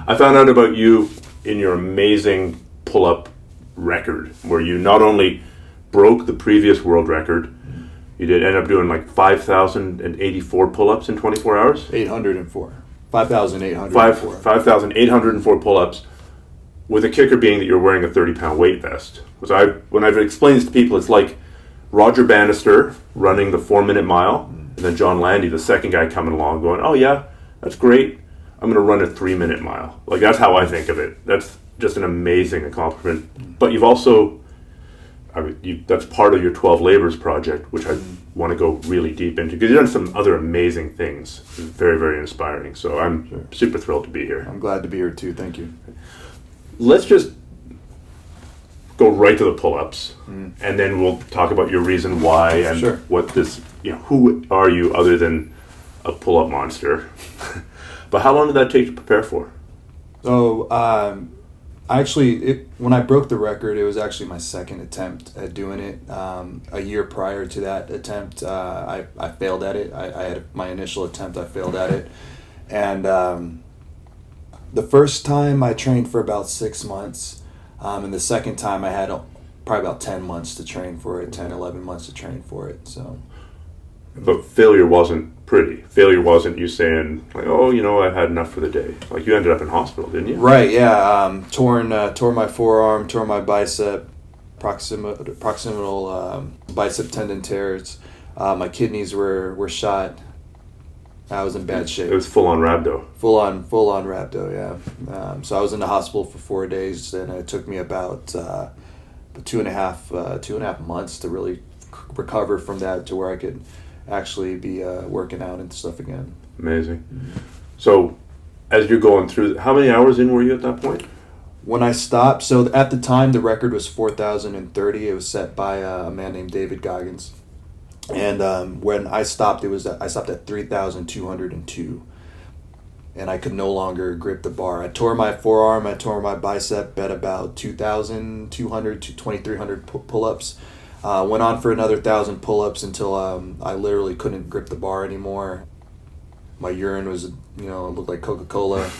I found out about you in your amazing pull-up record, where you not only broke the previous world record, you did end up doing like 5,084 pull-ups in 24 hours? 804. 5,804. 5,804 pull-ups, with a kicker being that you're wearing a 30-pound weight vest. When I've explained this to people, it's like Roger Bannister running the 4-minute mile, and then John Landy, the second guy, coming along going, oh yeah, that's great, I'm going to run a 3-minute mile. Like, that's how I think of it. That's just an amazing accomplishment. But you've also, that's part of your 12 Labors project, which I want to go really deep into, because you've done some other amazing things. It's very, very inspiring. So I'm super thrilled to be here. I'm glad to be here too. Thank you. Let's just go right to the pull-ups, and then we'll talk about your reason why and what this, who are you other than a pull-up monster? But how long did that take to prepare for? So, when I broke the record, it was actually my second attempt at doing it. A year prior to that attempt, I failed at it. I had my initial attempt, I failed at it. And the first time I trained for about 6 months, and the second time I had probably about 10 months to train for it, 10, 11 months to train for it. So. But failure wasn't pretty. Failure wasn't you saying, like, oh, I've had enough for the day. Like, you ended up in hospital, didn't you? Right, yeah. Tore my forearm, tore my bicep, proximal bicep tendon tears. My kidneys were shot. I was in bad shape. It was full-on rhabdo. Full-on rhabdo, yeah. So I was in the hospital for 4 days, and it took me about 2.5 months to really recover from that, to where I could actually be working out and stuff again. Amazing. So as you're going through, how many hours in were you at that point? When I stopped, so at the time the record was 4,030. It was set by a man named David Goggins. And when I stopped, I stopped at 3,202. And I could no longer grip the bar. I tore my forearm, I tore my bicep at about 2,200 to 2,300 pull-ups. Went on for another 1,000 pull-ups until I literally couldn't grip the bar anymore. My urine was, looked like Coca-Cola.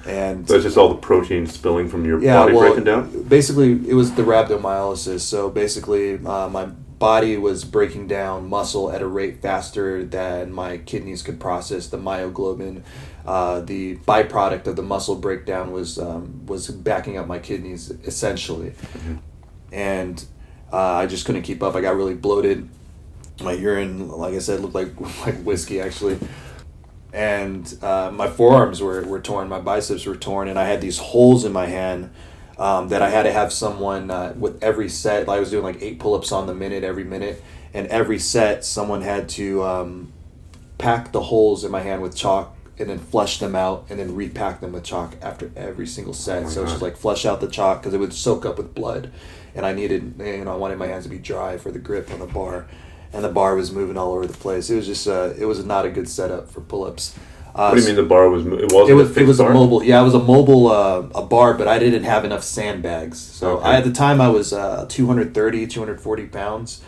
And so it's just all the protein spilling from your body breaking down? Basically, it was the rhabdomyolysis. So basically, my body was breaking down muscle at a rate faster than my kidneys could process the myoglobin. The byproduct of the muscle breakdown was backing up my kidneys, essentially. Mm-hmm. And I just couldn't keep up. I got really bloated. My urine, like I said, looked like whiskey, actually. And my forearms were torn, my biceps were torn, and I had these holes in my hand that I had to have someone with every set. I was doing like 8 pull-ups on the minute every minute, and every set someone had to pack the holes in my hand with chalk and then flush them out and then repack them with chalk after every single set. So it's just like flush out the chalk because it would soak up with blood, and I wanted my hands to be dry for the grip on the bar. And the bar was moving all over the place. It was just it was not a good setup for pull-ups. What do you mean the bar was? It was a mobile. Yeah, it was a mobile a bar, but I didn't have enough sandbags. So at the time I was 230, 240 pounds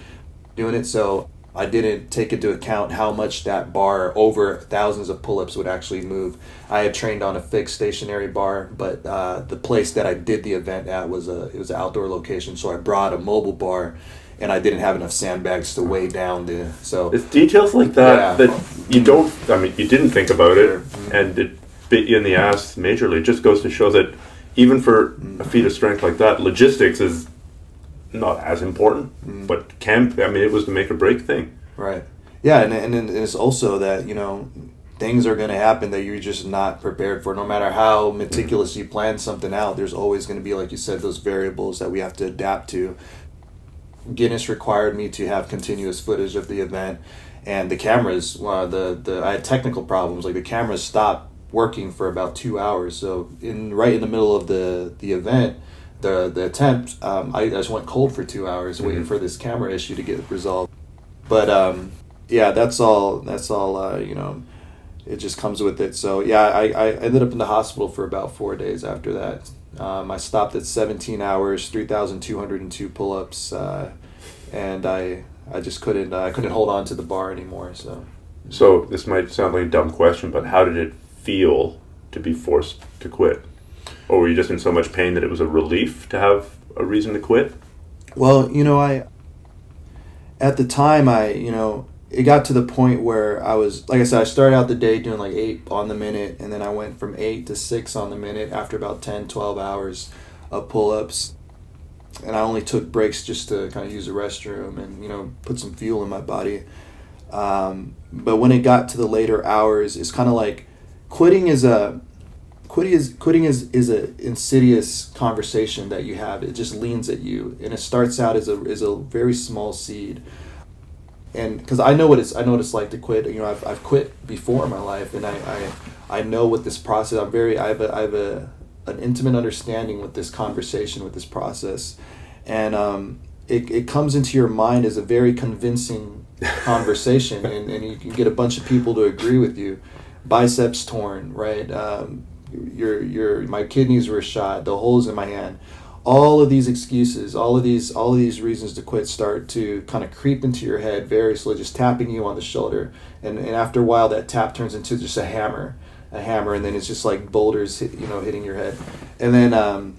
doing it. So I didn't take into account how much that bar over thousands of pull-ups would actually move. I had trained on a fixed stationary bar, but the place that I did the event at was an outdoor location. So I brought a mobile bar. And I didn't have enough sandbags to weigh down so it's details like that that you don't. I mean, you didn't think about it, and it bit you in the ass majorly. It just goes to show that even for a feat of strength like that, logistics is not as important, but it was the make or break thing. Right. Yeah, and it's also that things are going to happen that you're just not prepared for. No matter how meticulous you plan something out, there's always going to be, like you said, those variables that we have to adapt to. Guinness required me to have continuous footage of the event, and the cameras, I had technical problems. Like the cameras stopped working for about 2 hours. So right in the middle of the event, the attempt, I just went cold for 2 hours waiting for this camera issue to get resolved. But that's all. It just comes with it. So I ended up in the hospital for about 4 days after that. I stopped at 17 hours, 3,202 pull-ups, and I just couldn't hold on to the bar anymore. So this might sound like a dumb question, but how did it feel to be forced to quit? Or were you just in so much pain that it was a relief to have a reason to quit? Well, at the time, it got to the point where I was, like I said, I started out the day doing like 8 on the minute, and then I went from 8 to 6 on the minute after about 10, 12 hours of pull-ups. And I only took breaks just to kind of use the restroom and, put some fuel in my body. But when it got to the later hours, it's kind of like quitting is a insidious conversation that you have. It just leans at you, and it starts out as a very small seed. And because I know what it's like to quit. I've quit before in my life, and I know what this process. I have an intimate understanding with this conversation, with this process, and it comes into your mind as a very convincing conversation, and you can get a bunch of people to agree with you. Biceps torn, right? My kidneys were shot, the holes in my hand. All of these excuses, all of these reasons to quit start to kind of creep into your head very slowly, just tapping you on the shoulder. And after a while, that tap turns into just a hammer, and then it's just like boulders, hitting your head. And then, And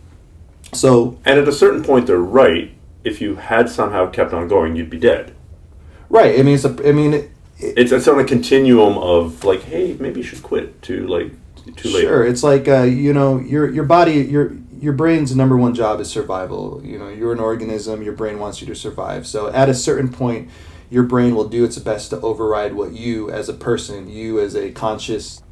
at a certain point, they're right. If you had somehow kept on going, you'd be dead. Right. It's on a continuum of like, hey, maybe you should quit, to like too late. Sure. It's like, your body, your brain's number one job is survival. You're an organism. Your brain wants you to survive. So at a certain point, your brain will do its best to override what you as a person, you as a conscious,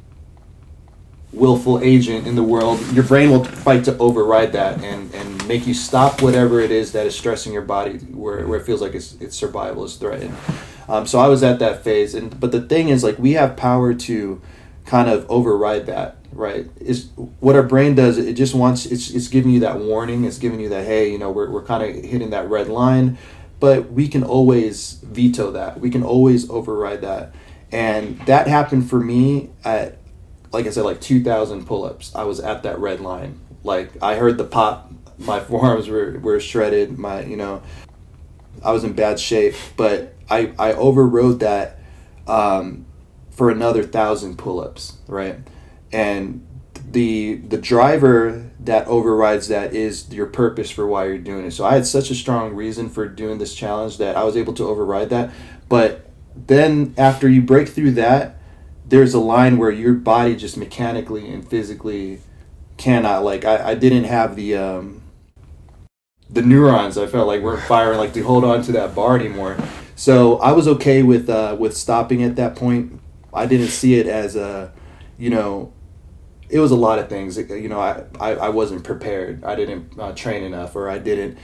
willful agent in the world, your brain will fight to override that and make you stop whatever it is that is stressing your body where it feels like its survival is threatened. So I was at that phase. But the thing is, like, we have power to kind of override that, right? Is what our brain does. It just wants, it's giving you that warning. It's giving you that, hey, we're kind of hitting that red line, but we can always veto that. We can always override that. And that happened for me at, like I said, like 2,000 pull-ups. I was at that red line. Like, I heard the pop. My forearms were shredded. I was in bad shape, but I overrode that for another 1,000 pull-ups, right? And the driver that overrides that is your purpose for why you're doing it. So I had such a strong reason for doing this challenge that I was able to override that. But then after you break through that, there's a line where your body just mechanically and physically cannot, like, I didn't have the neurons, I felt like, weren't firing, like, to hold on to that bar anymore. So I was okay with stopping at that point. I didn't see it as it was a lot of things. I wasn't prepared. I didn't train enough, or it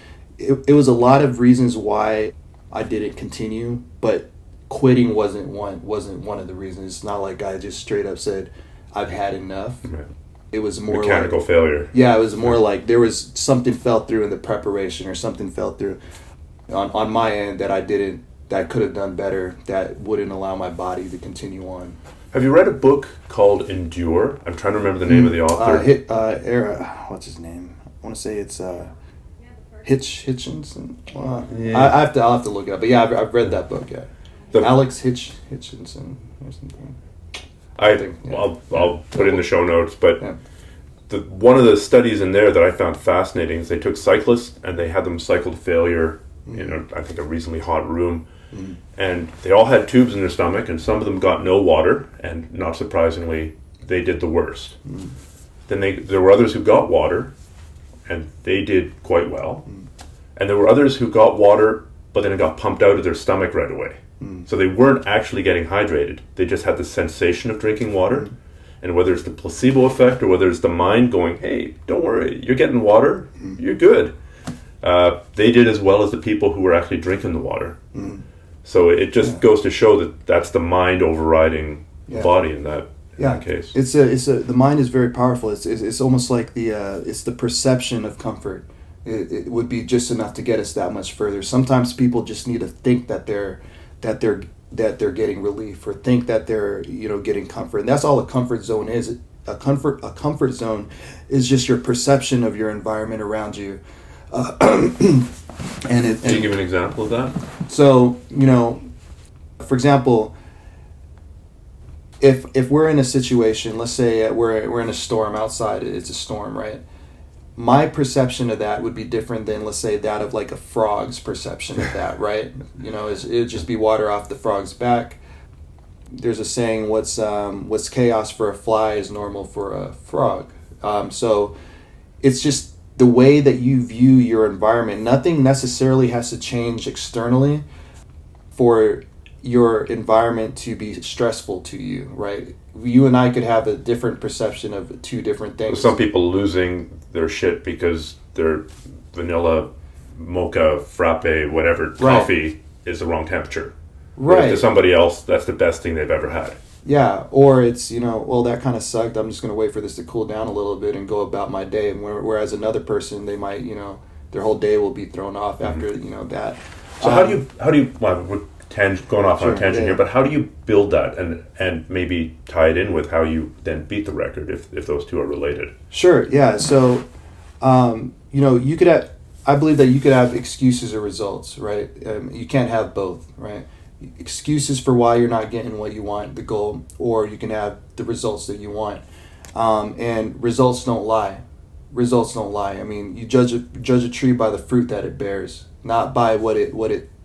was a lot of reasons why I didn't continue, but quitting wasn't one of the reasons. It's not like I just straight up said I've had enough. Right. It was more mechanical failure. Yeah, it was more like there was something fell through in the preparation, or something fell through on my end that I could have done better, that wouldn't allow my body to continue on. Have you read a book called Endure? I'm trying to remember the name of the author. What's his name? I want to say it's Hitchinson. I'll have to look it up. But yeah, I've read that book. Yeah. Alex Hitchinson or something. I'll put it in the show notes, but one of the studies in there that I found fascinating is they took cyclists and they had them cycle to failure in I think a reasonably hot room, and they all had tubes in their stomach, and some of them got no water, and not surprisingly, they did the worst. Then there were others who got water, and they did quite well, and there were others who got water, but then it got pumped out of their stomach right away. So they weren't actually getting hydrated. They just had the sensation of drinking water. And whether it's the placebo effect or whether it's the mind going, hey, don't worry, you're getting water, you're good. They did as well as the people who were actually drinking the water. So it just goes to show that that's the mind overriding the body in that case. The mind is very powerful. It's almost like it's the perception of comfort. It would be just enough to get us that much further. Sometimes people just need to think that they're getting relief, or think that they're getting comfort, and that's all a comfort zone is. A comfort zone is just your perception of your environment around you. Can you give an example of that? So for example, if we're in a situation, let's say we're in a storm outside, it's a storm, right? My perception of that would be different than, let's say, that of like a frog's perception of that, right? You know, it'd just be water off the frog's back. There's a saying, what's chaos for a fly is normal for a frog. So it's just the way that you view your environment. Nothing necessarily has to change externally for your environment to be stressful to you, right? You and I could have a different perception of two different things. Some people losing their shit because their vanilla, mocha, frappe, whatever coffee is the wrong temperature. Right. To somebody else, that's the best thing they've ever had. Yeah, or it's, well, that kind of sucked. I'm just going to wait for this to cool down a little bit and go about my day. Whereas another person, they might, their whole day will be thrown off after, that. So how do you, well, going off on a tangent here, but how do you build that and maybe tie it in with how you then beat the record if those two are related? Sure, yeah. So, you could have, I believe that you could have excuses or results, right? You can't have both, right? Excuses for why you're not getting what you want, the goal, or you can have the results that you want. And results don't lie. Results don't lie. I mean, you judge a tree by the fruit that it bears, not by what it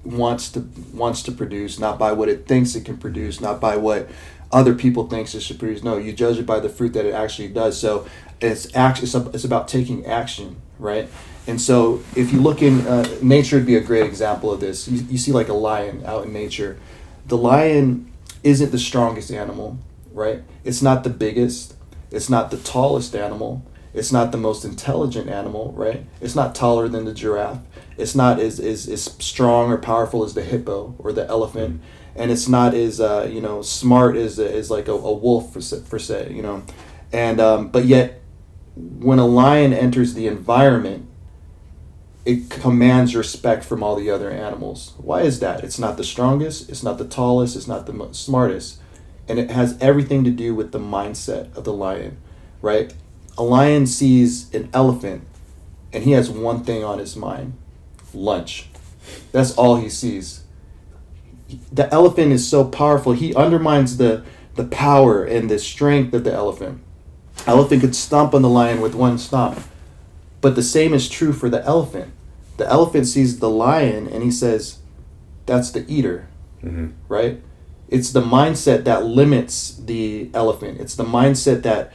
wants to produce, not by what it thinks it can produce, not by what other people thinks it should produce. No, you judge it by the fruit that it actually does. So it's about taking action, right? And so if you look in nature would be a great example of this. You see like a lion out in nature. The lion isn't the strongest animal, right? It's not the biggest. It's not the tallest animal. It's not the most intelligent animal, right? It's not taller than the giraffe. It's not as strong or powerful as the hippo or the elephant. And it's not as smart as like a wolf per se, And but yet when a lion enters the environment, it commands respect from all the other animals. Why is that? It's not the strongest, it's not the tallest, it's not the smartest. And it has everything to do with the mindset of the lion, right? A lion sees an elephant and he has one thing on his mind: lunch. That's all he sees. The elephant is so powerful, he undermines the power and the strength of the elephant. Elephant could stomp on the lion with one stomp. But the same is true for the elephant. The elephant sees the lion and he says, that's the eater, right? It's the mindset that limits the elephant. It's the mindset that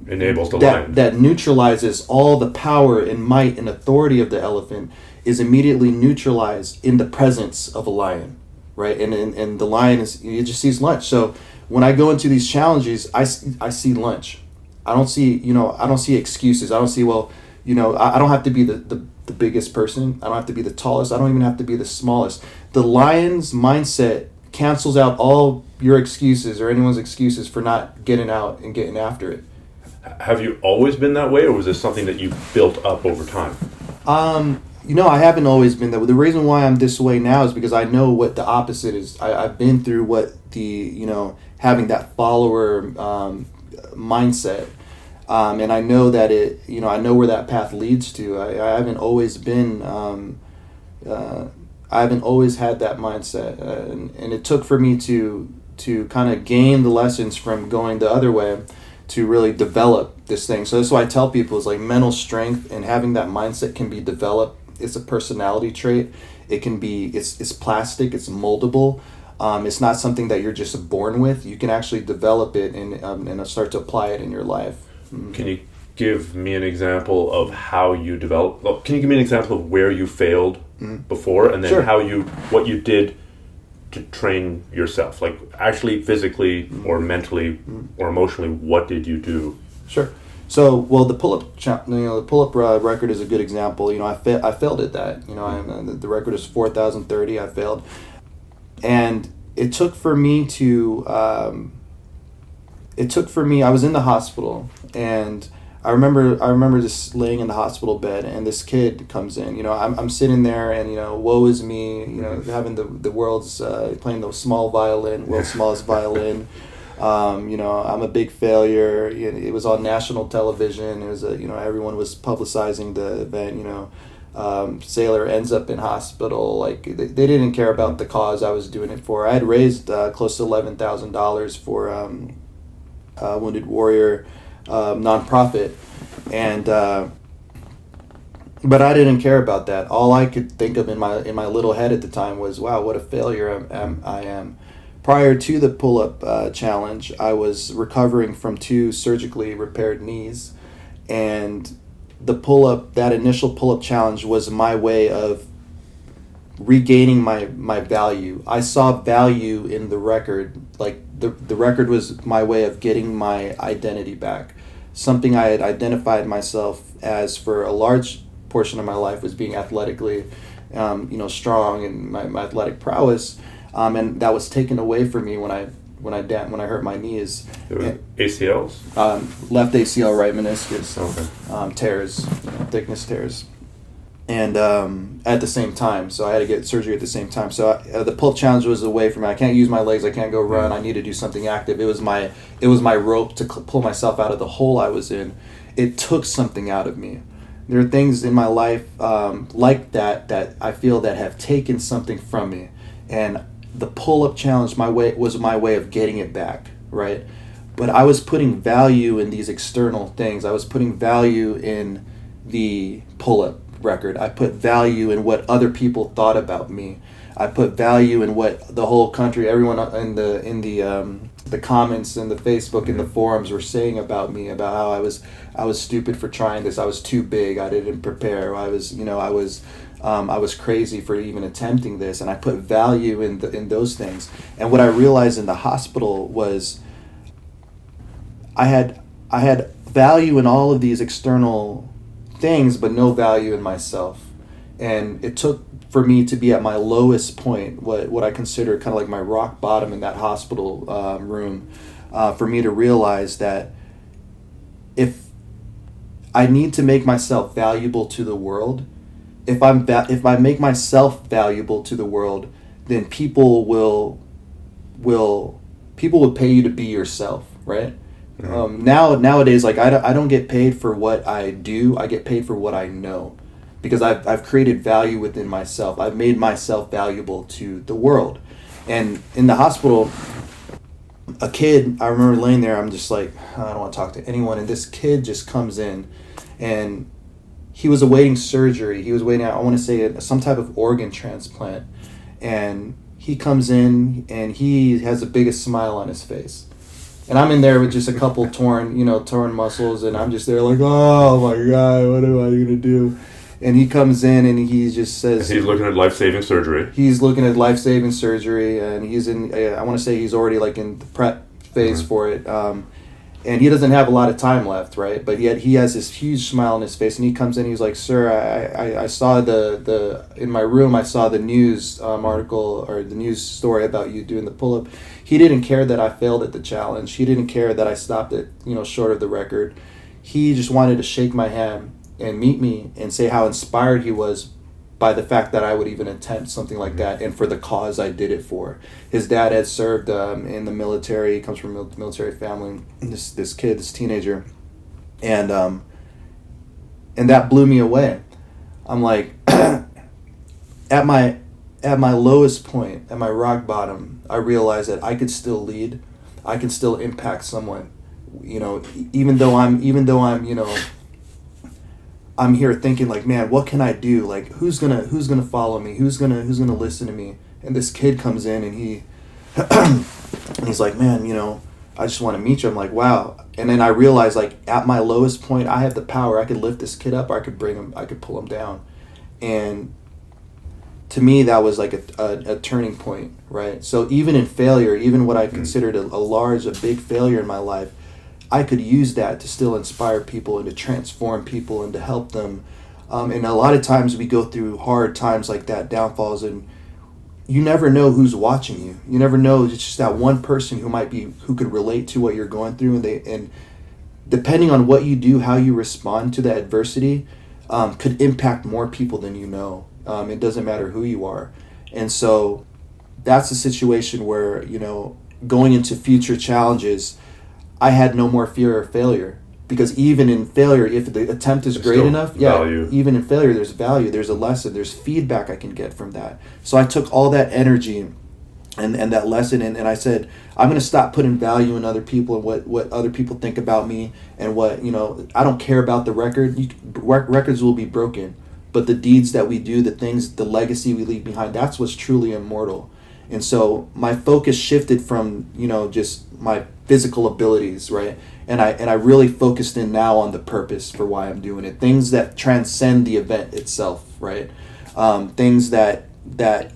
enables the lion. That neutralizes all the power and might and authority of the elephant, is immediately neutralized in the presence of a lion, right? And the lion it just sees lunch. So when I go into these challenges, I see lunch. I don't see excuses. I don't see, I don't have to be the biggest person. I don't have to be the tallest. I don't even have to be the smallest. The lion's mindset cancels out all your excuses or anyone's excuses for not getting out and getting after it. Have you always been that way, or was this something that you built up over time? I haven't always been that way. The reason why I'm this way now is because I know what the opposite is. I've been through what having that follower mindset. And I know that I know where that path leads to. I haven't always been, I haven't always had that mindset. And it took for me to kind of gain the lessons from going the other way to really develop this thing. So that's why I tell people, it's like mental strength and having that mindset can be developed. It's a personality trait. It can be, it's plastic, it's moldable. It's not something that you're just born with. You can actually develop it and start to apply it in your life. Can you give me an example of how you developed? Well, can you give me an example of where you failed before, and then Sure. what you did to train yourself, like actually physically or mentally or emotionally? What did you do? Sure. So, well, the pull-up record is a good example. I failed at that. The record is 4,030. I failed, and it took for me to. I was in the hospital, and I remember just laying in the hospital bed, and this kid comes in. I'm sitting there, and woe is me. Having the world's playing the small violin, world's smallest violin. I'm a big failure. It was on national television. It was everyone was publicizing the event. sailor ends up in hospital. Like they didn't care about the cause I was doing it for. I had raised close to $11,000 for Wounded Warrior nonprofit, and but I didn't care about that. All I could think of in my little head at the time was, wow, what a failure I am. Prior to the pull-up challenge, I was recovering from 2 surgically repaired knees, and that initial pull-up challenge was my way of regaining my value. I saw value in the record. Like the record was my way of getting my identity back. Something I had identified myself as for a large portion of my life was being athletically, strong and my athletic prowess, and that was taken away from me when I hurt my knees. It was ACLs? Left ACL, right meniscus. Okay. Tears, thickness tears. And at the same time, so I had to get surgery at the same time. So the pull challenge was a way for me. I can't use my legs. I can't go run. I need to do something active. It was my rope to pull myself out of the hole I was in. It took something out of me. There are things in my life like that I feel that have taken something from me, and the pull-up challenge was my way of getting it back, right? But I was putting value in these external things. I was putting value in the pull-up record. I put value in what other people thought about me. I put value in what the whole country, everyone in the comments and the Facebook and the forums were saying about me, about how I was stupid for trying this. I was too big. I didn't prepare. I was crazy for even attempting this, and I put value in those things. And what I realized in the hospital was I had value in all of these external things, but no value in myself. And it took for me to be at my lowest point, what I consider kind of like my rock bottom in that hospital room, for me to realize that if I need to make myself valuable to the world, if I make myself valuable to the world, then people will pay you to be yourself, right? Mm-hmm. Nowadays, like I don't get paid for what I do. I get paid for what I know, because I've created value within myself. I've made myself valuable to the world. And in the hospital, a kid, I remember laying there, I'm just like, I don't want to talk to anyone. And this kid just comes in, and he was awaiting surgery. He was waiting, I want to say, some type of organ transplant. And he comes in, and he has the biggest smile on his face. And I'm in there with just a couple torn muscles, and I'm just there like, oh my God, what am I going to do? And he comes in, and he just says... He's looking at life-saving surgery. He's looking at life-saving surgery, and he's in, I want to say he's already like in the prep phase mm-hmm. for it. And he doesn't have a lot of time left, right? But yet he has this huge smile on his face, and he comes in, he's like, sir, I saw in my room, I saw the news article or the news story about you doing the pull-up. He didn't care that I failed at the challenge. He didn't care that I stopped it, short of the record. He just wanted to shake my hand and meet me and say how inspired he was by the fact that I would even attempt something like that, and for the cause I did it for. His dad had served in the military. He comes from a military family. This kid, this teenager, and that blew me away. I'm like, at my lowest point, at my rock bottom, I realized that I could still lead. I can still impact someone. Even though I'm here thinking like, man, what can I do? Like, who's gonna follow me? Who's gonna listen to me? And this kid comes in, and and he's like, man, I just want to meet you. I'm like, wow. And then I realized, like, at my lowest point, I have the power. I could lift this kid up, or I could bring him, I could pull him down. And to me, that was like a turning point, right? So even in failure, even what I considered a big failure in my life, I could use that to still inspire people and to transform people and to help them. And a lot of times we go through hard times like that, downfalls, and you never know who's watching you. You never know. It's just that one person who could relate to what you're going through, and depending on what you do, how you respond to that adversity, could impact more people than you know. It doesn't matter who you are. And so that's a situation where, going into future challenges, I had no more fear of failure. Because even in failure, if the attempt is great enough, value. even in failure, there's value, there's a lesson, there's feedback I can get from that. So I took all that energy and that lesson and I said, I'm going to stop putting value in other people and what other people think about me and what, I don't care about the record. Records will be broken, but the deeds that we do, the things, the legacy we leave behind, that's what's truly immortal. And so my focus shifted from, just my physical abilities, right? And I really focused in now on the purpose for why I'm doing it. Things that transcend the event itself, right? Things that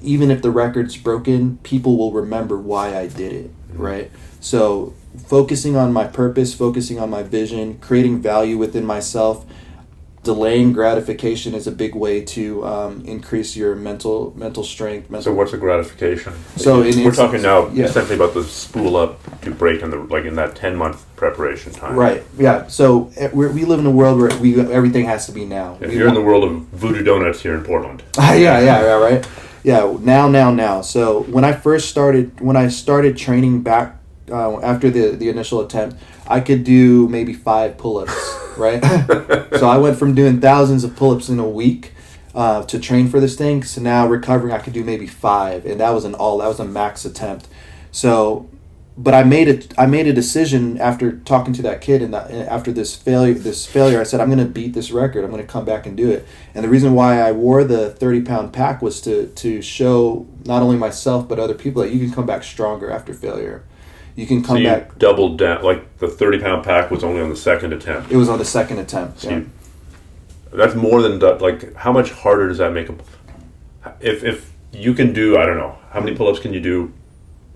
even if the record's broken, people will remember why I did it, right? So focusing on my purpose, focusing on my vision, creating value within myself, delaying gratification is a big way to increase your mental strength. So what's a gratification? So we're talking now essentially about the spool up to break in in that 10-month preparation time. Right. Yeah. So we live in a world where everything has to be now. You're in the world of voodoo donuts here in Portland. Yeah. Right. Yeah. Now. So when I started training back after the initial attempt, I could do maybe 5 pull-ups. Right? So I went from doing thousands of pull-ups in a week to train for this thing. So now recovering, I could do maybe 5, and that was a max attempt. So, but I made a decision after talking to that kid, and after this failure, I said I'm going to beat this record. I'm going to come back and do it. And the reason why I wore the 30-pound pack was to show not only myself but other people that you can come back stronger after failure. You can come back. You doubled down, like the 30-pound pack was only on the second attempt. It was on the second attempt. So that's more than how much harder does that make if you can do, I don't know, how many pull-ups can you do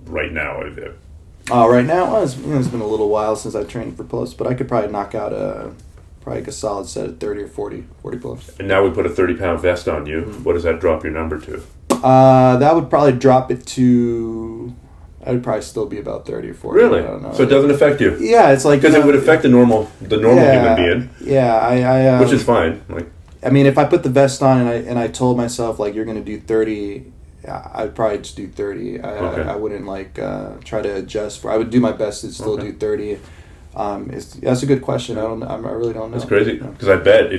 right now? Right now, it's been a little while since I trained for pull-ups, but I could probably knock out a solid set of 30 or 40 pull-ups. And now we put a 30-pound vest on you. Mm-hmm. What does that drop your number to? That would probably drop it to. I would probably still be about 30 or 40. Really? I don't know. So it doesn't affect you? Yeah, it's like... Because it would affect the normal human being. Yeah, I which is fine. I mean, if I put the vest on and I told myself, you're going to do 30, I'd probably just do 30. I wouldn't, try to adjust. I would do my best to still do 30. That's a good question. I really don't know. That's crazy. Because I bet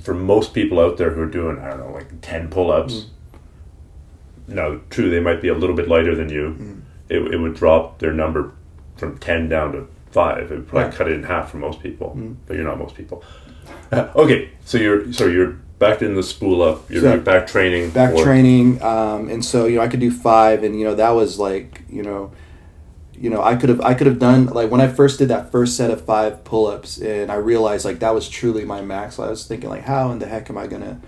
for most people out there who are doing, 10 pull-ups, no, true, they might be a little bit lighter than you. Mm. It would drop their number from 10 down to 5. It would probably cut it in half for most people, but you're not most people. Okay, so you're back in the spool up. You're back training. And so I could do 5, and that was I could have done when I first did that first set of 5 pull-ups, and I realized that was truly my max. I was thinking how in the heck am I gonna?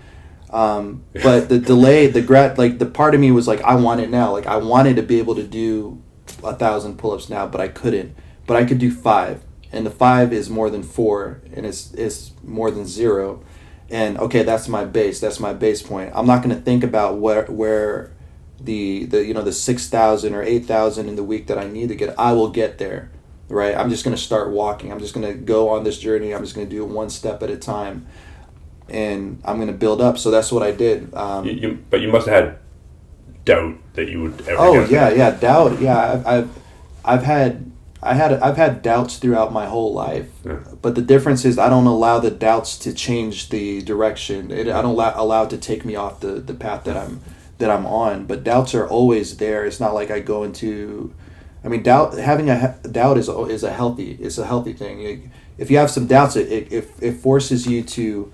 But the delay, the part of me was I want it now. I wanted to be able to do 1,000 pull-ups now, but I couldn't. But I could do 5, and the 5 is more than 4, and it's more than 0. And okay, that's my base. That's my base point. I'm not going to think about where the 6,000 or 8,000 in the week that I need to get. I will get there, right? I'm just going to start walking. I'm just going to go on this journey. I'm just going to do it one step at a time. And I'm going to build up. So that's what I did. But you must have had doubt that you would ever. Oh yeah, doubt. Yeah, I've had doubts throughout my whole life. Yeah. But the difference is I don't allow the doubts to change the direction. I don't allow it to take me off the path that I'm on. But doubts are always there. It's not like I go into. I mean, having a doubt is a healthy thing. If you have some doubts, it forces you to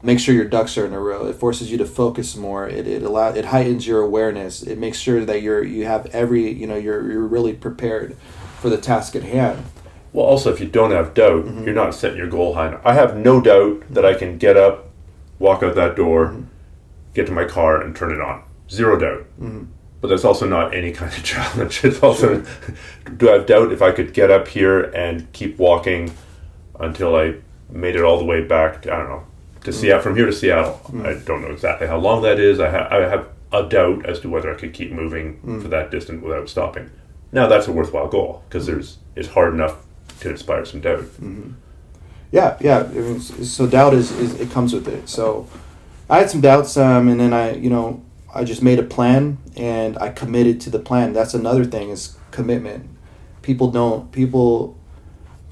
make sure your ducks are in a row. It forces you to focus more. It heightens your awareness. It makes sure that you're really prepared for the task at hand. Well, also if you don't have doubt, you're not setting your goal high enough. I have no doubt that I can get up, walk out that door, get to my car, and turn it on. 0 doubt. But that's also not any kind of challenge. It's also, do I have doubt if I could get up here and keep walking until I made it all the way back? I don't know. To Seattle, from here to Seattle. I don't know exactly how long that is. I have a doubt as to whether I could keep moving for that distance without stopping. Now that's a worthwhile goal because it's hard enough to inspire some doubt. Yeah. I mean, so doubt is it comes with it. So I had some doubts, and then I just made a plan and I committed to the plan. That's another thing is commitment. People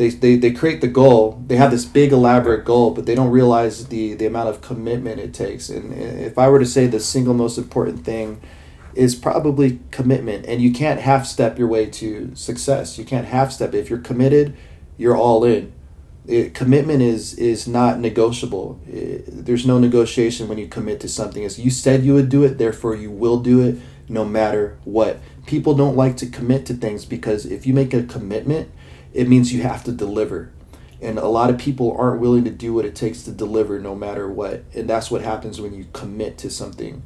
They create the goal. They have this big elaborate goal, but they don't realize the amount of commitment it takes. And if I were to say the single most important thing is probably commitment. And you can't half-step your way to success. You can't half-step. If you're committed, you're all in. Commitment is not negotiable. There's no negotiation when you commit to something. As you said you would do it, therefore you will do it no matter what. People don't like to commit to things because if you make a commitment, it means you have to deliver. And a lot of people aren't willing to do what it takes to deliver no matter what. And that's what happens when you commit to something.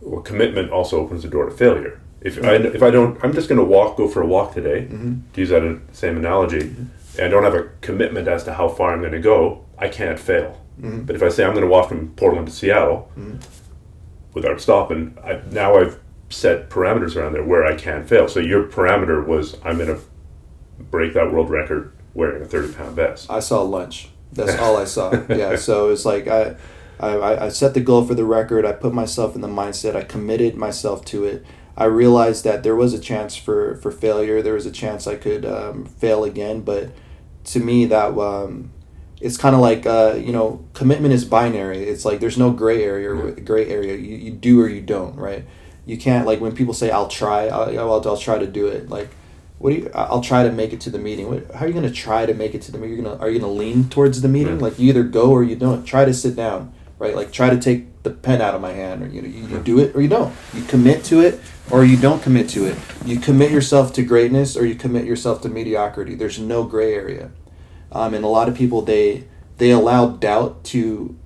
Well, commitment also opens the door to failure. If I don't, I'm just going to go for a walk today, to use that same analogy, and I don't have a commitment as to how far I'm going to go, I can't fail. But if I say I'm going to walk from Portland to Seattle without stopping, I've set parameters around there where I can fail. So your parameter was I'm going to break that world record wearing a 30-pound vest. I saw lunch. That's all I saw. Yeah, so it's like I set the goal for the record. I put myself in the mindset. I committed myself to it. I realized that there was a chance for failure. There was a chance I could fail again. But to me, that it's kind of like commitment is binary. It's like there's no gray area. You do or you don't, right? You can't, like when people say I'll try. I'll try to do it. Like I'll try to make it to the meeting. How are you going to try to make it to the meeting? Are you going to lean towards the meeting? Like you either go or you don't. Try to sit down, right? Like try to take the pen out of my hand, or you do it or you don't. You commit to it or you don't commit to it. You commit yourself to greatness or you commit yourself to mediocrity. There's no gray area. And a lot of people, they allow doubt to,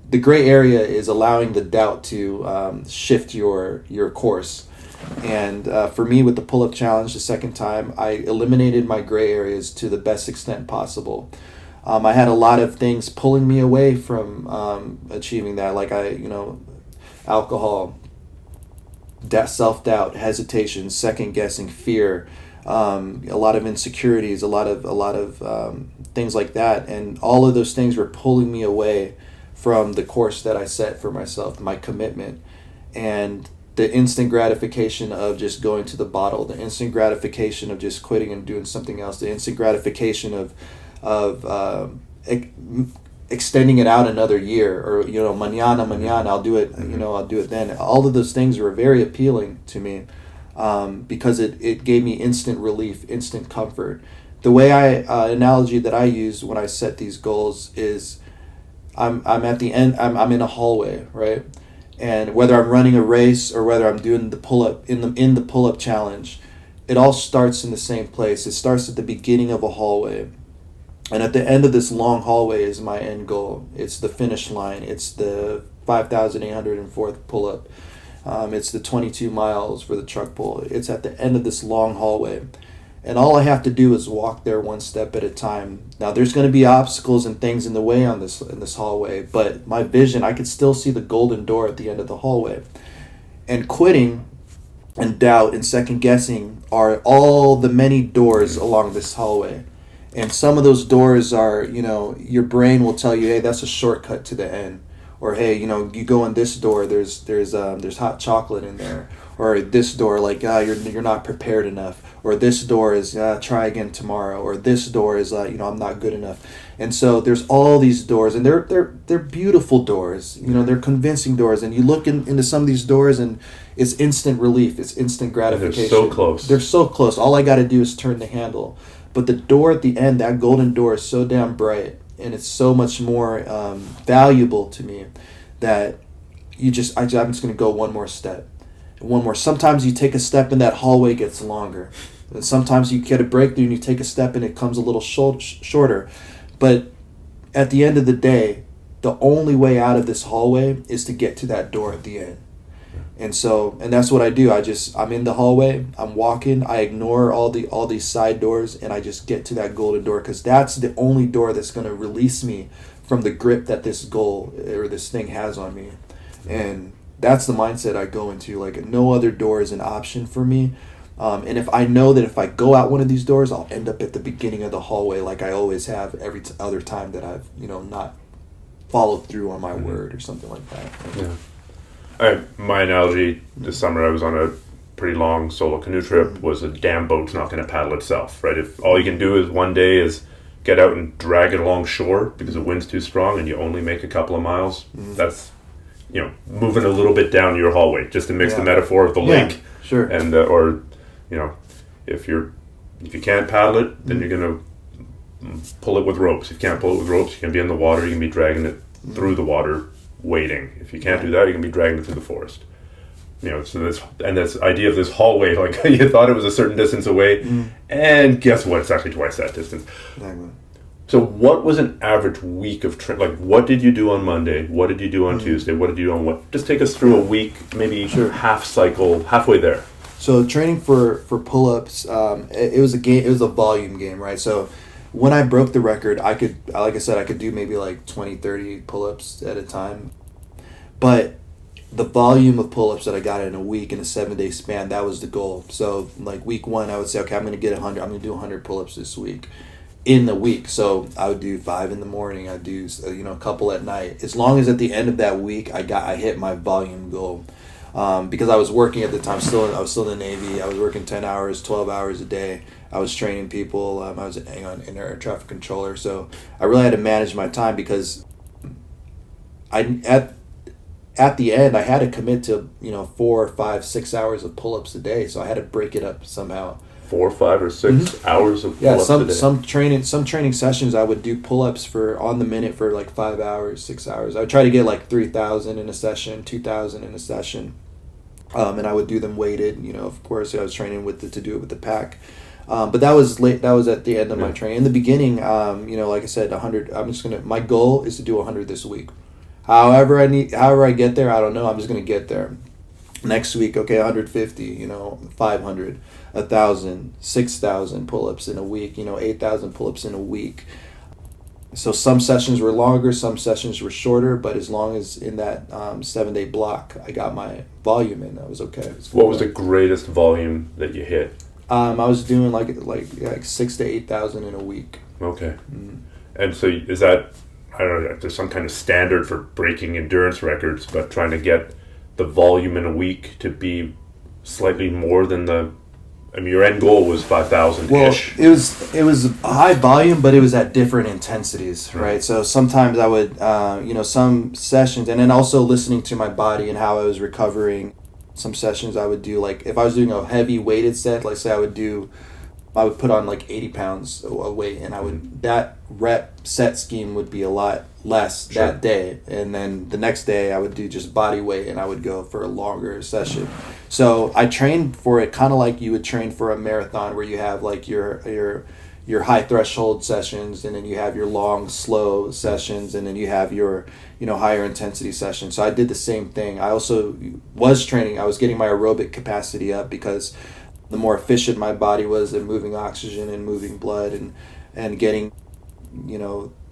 the gray area is allowing the doubt to shift your course. And for me, with the pull-up challenge the second time, I eliminated my gray areas to the best extent possible. I had a lot of things pulling me away from achieving that, like alcohol, self-doubt, hesitation, second-guessing, fear, a lot of insecurities, a lot of things like that. And all of those things were pulling me away from the course that I set for myself, my commitment. And the instant gratification of just going to the bottle, the instant gratification of just quitting and doing something else, the instant gratification of extending it out another year, or mañana I'll do it, I'll do it then. All of those things were very appealing to me because it gave me instant relief, instant comfort. The way analogy that I use when I set these goals is I'm at the end, I'm in a hallway, right? And whether I'm running a race or whether I'm doing the pull-up in the pull-up challenge, it all starts in the same place. It starts at the beginning of a hallway. And at the end of this long hallway is my end goal. It's the finish line. It's the 5,804th pull-up. It's the 22 miles for the truck pull. It's at the end of this long hallway. And all I have to do is walk there one step at a time. Now, there's going to be obstacles and things in the way in this hallway, but my vision, I could still see the golden door at the end of the hallway. And quitting and doubt and second guessing are all the many doors along this hallway. And some of those doors are, your brain will tell you, hey, that's a shortcut to the end. Or, hey, you go in this door, there's hot chocolate in there. Or this door, like, you're not prepared enough. Or this door is, try again tomorrow. Or this door is, I'm not good enough. And so there's all these doors, and they're beautiful doors. They're convincing doors. And you look into some of these doors, and it's instant relief. It's instant gratification. They're so close. They're so close. All I got to do is turn the handle. But the door at the end, that golden door, is so damn bright, and it's so much more valuable to me that I'm just going to go one more step. One more. Sometimes you take a step and that hallway gets longer. And sometimes you get a breakthrough and you take a step and it comes a little shorter. But at the end of the day, the only way out of this hallway is to get to that door at the end. And that's what I do. I'm in the hallway, I'm walking, I ignore all these side doors, and I just get to that golden door, because that's the only door that's going to release me from the grip that this goal or this thing has on me. And that's the mindset I go into. Like, no other door is an option for me. And if I know that if I go out one of these doors, I'll end up at the beginning of the hallway, like I always have every other time that I've, not followed through on my word or something like that. Yeah. My analogy this summer, I was on a pretty long solo canoe trip, was a damn boat's not going to paddle itself, right? If all you can do is one day is get out and drag it along shore because the wind's too strong and you only make a couple of miles, that's, moving a little bit down your haul weight, just to mix the metaphor of the lake. Sure. And, if you can't paddle it, then you're going to pull it with ropes. If you can't pull it with ropes, you can be in the water, you can be dragging it through the water, wading. If you can't do that, you can be dragging it through the forest. So this idea of this hallway, like you thought it was a certain distance away, and guess what? It's actually twice that distance. Exactly. So what was an average week of like what did you do on Monday? What did you do on Tuesday? What did you do on what? Just take us through a week, maybe half cycle, halfway there. So training for pull-ups, it was a game. It was a volume game, right? So when I broke the record, I could do maybe like 20, 30 pull-ups at a time. But the volume of pull-ups that I got in a week in a 7-day span, that was the goal. So like week 1, I would say, okay, I'm going to get 100. I'm going to do 100 pull-ups this week in the week. So I would do 5 in the morning. I'd do a couple at night. As long as at the end of that week, I hit my volume goal. Because I was working at the time, I was still in the Navy. I was working 10 hours, 12 hours a day. I was training people. I was an air traffic controller. So I really had to manage my time because at the end, I had to commit to 4, 5, 6 hours of pull-ups a day. So I had to break it up somehow. 4, 5, or 6 hours of pull-ups a day. some training sessions I would do pull-ups for on the minute for like 5 hours, 6 hours. I would try to get like 3,000 in a session, 2,000 in a session, and I would do them weighted. Of course, I was training to do it with the pack. But that was late. That was at the end of my training. In the beginning, like I said, 100. My goal is to do 100 this week. However I get there, I don't know. I'm just gonna get there. Next week, okay, 150. 500, 1,000, 6,000 pull-ups in a week. 8,000 pull-ups in a week. So some sessions were longer, some sessions were shorter. But as long as in that 7-day block, I got my volume in, that was okay. What was the greatest volume that you hit? I was doing like 6,000 to 8,000 in a week. Okay. And so is that, I don't know, there's some kind of standard for breaking endurance records, but trying to get the volume in a week to be slightly more than your end goal was 5,000-ish. Well, it was a high volume, but it was at different intensities, right? So sometimes I would, some sessions, and then also listening to my body and how I was recovering. Some sessions I would do, like if I was doing a heavy weighted set, like say I would put on like 80 pounds of weight, and that rep set scheme would be a lot less that day. And then the next day I would do just body weight, and I would go for a longer session. So I trained for it kind of like you would train for a marathon, where you have like your high threshold sessions, and then you have your long, slow sessions, and then you have your higher intensity sessions. So I did the same thing. I also was training. I was getting my aerobic capacity up, because the more efficient my body was at moving oxygen and moving blood and getting,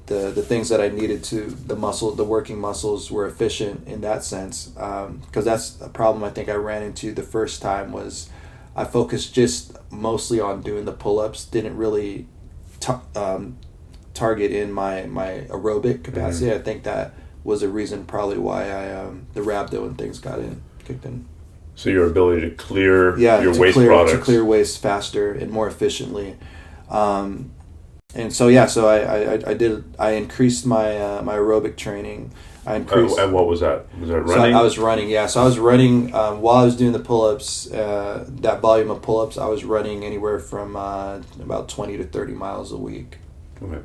the things that I needed to, the working muscles were efficient in that sense. Because that's a problem I think I ran into the first time, was I focused just mostly on doing the pull-ups, didn't really target in my aerobic capacity. I think that was a reason probably why the rhabdo and things kicked in. So your ability to clear your waste products. To clear waste faster and more efficiently. And so I increased my aerobic training. And what was that? Was that running? So I was running, yeah. So I was running while I was doing the pull-ups, that volume of pull-ups, I was running anywhere from about 20 to 30 miles a week. Okay.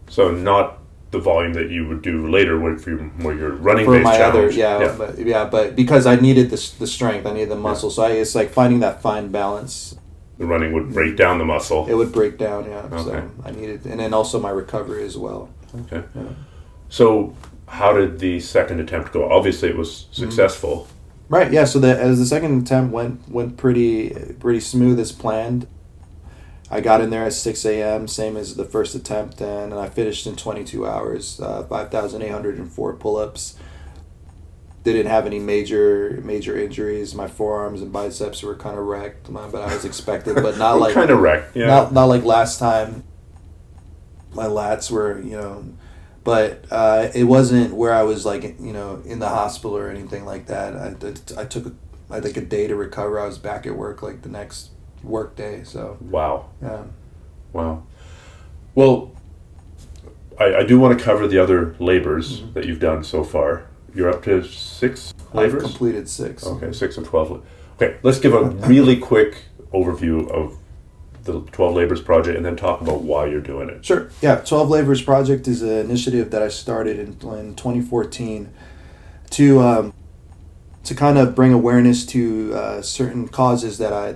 So not the volume that you would do later where you're running for based my challenge. But because I needed the strength, I needed the muscle. So it's like finding that fine balance. The running would break down the muscle. It would break down, yeah. Okay. So I needed, and then also my recovery as well. Okay. Yeah. So how did the second attempt go? Obviously it was successful. Right, yeah. So as the second attempt went pretty smooth as planned. I got in there at 6 a.m., same as the first attempt, and I finished in 22 hours, 5,804 pull-ups. Didn't have any major injuries. My forearms and biceps were kind of wrecked, but I was expected, but not like kind of wrecked. Yeah. Not like last time. My lats were, but it wasn't where I was like, in the hospital or anything like that. I took a day to recover. I was back at work like the next work day. So wow. Yeah. Wow. Well, I do want to cover the other labors that you've done so far. You're up to 6 labors? I've completed 6. Okay, 6 and 12. Okay, let's give a really quick overview of the 12 Labors Project and then talk about why you're doing it. Sure. Yeah, 12 Labors Project is an initiative that I started in 2014 to kind of bring awareness to certain causes that I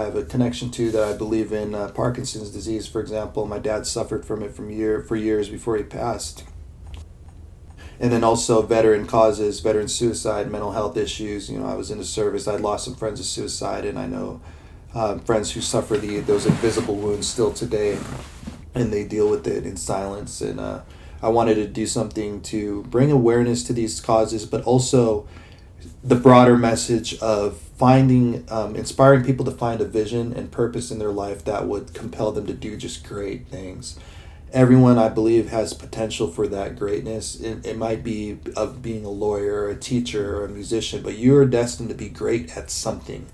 have a connection to, that I believe in. Parkinson's disease, for example. My dad suffered from it for years before he passed. And then also veteran causes, veteran suicide, mental health issues. You know, I was in the service. I'd lost some friends to suicide, and I know friends who suffer those invisible wounds still today, and they deal with it in silence. And I wanted to do something to bring awareness to these causes, but also the broader message of finding, inspiring people to find a vision and purpose in their life that would compel them to do just great things. Everyone, I believe, has potential for that greatness. It might be of being a lawyer, or a teacher, or a musician, but you're destined to be great at something.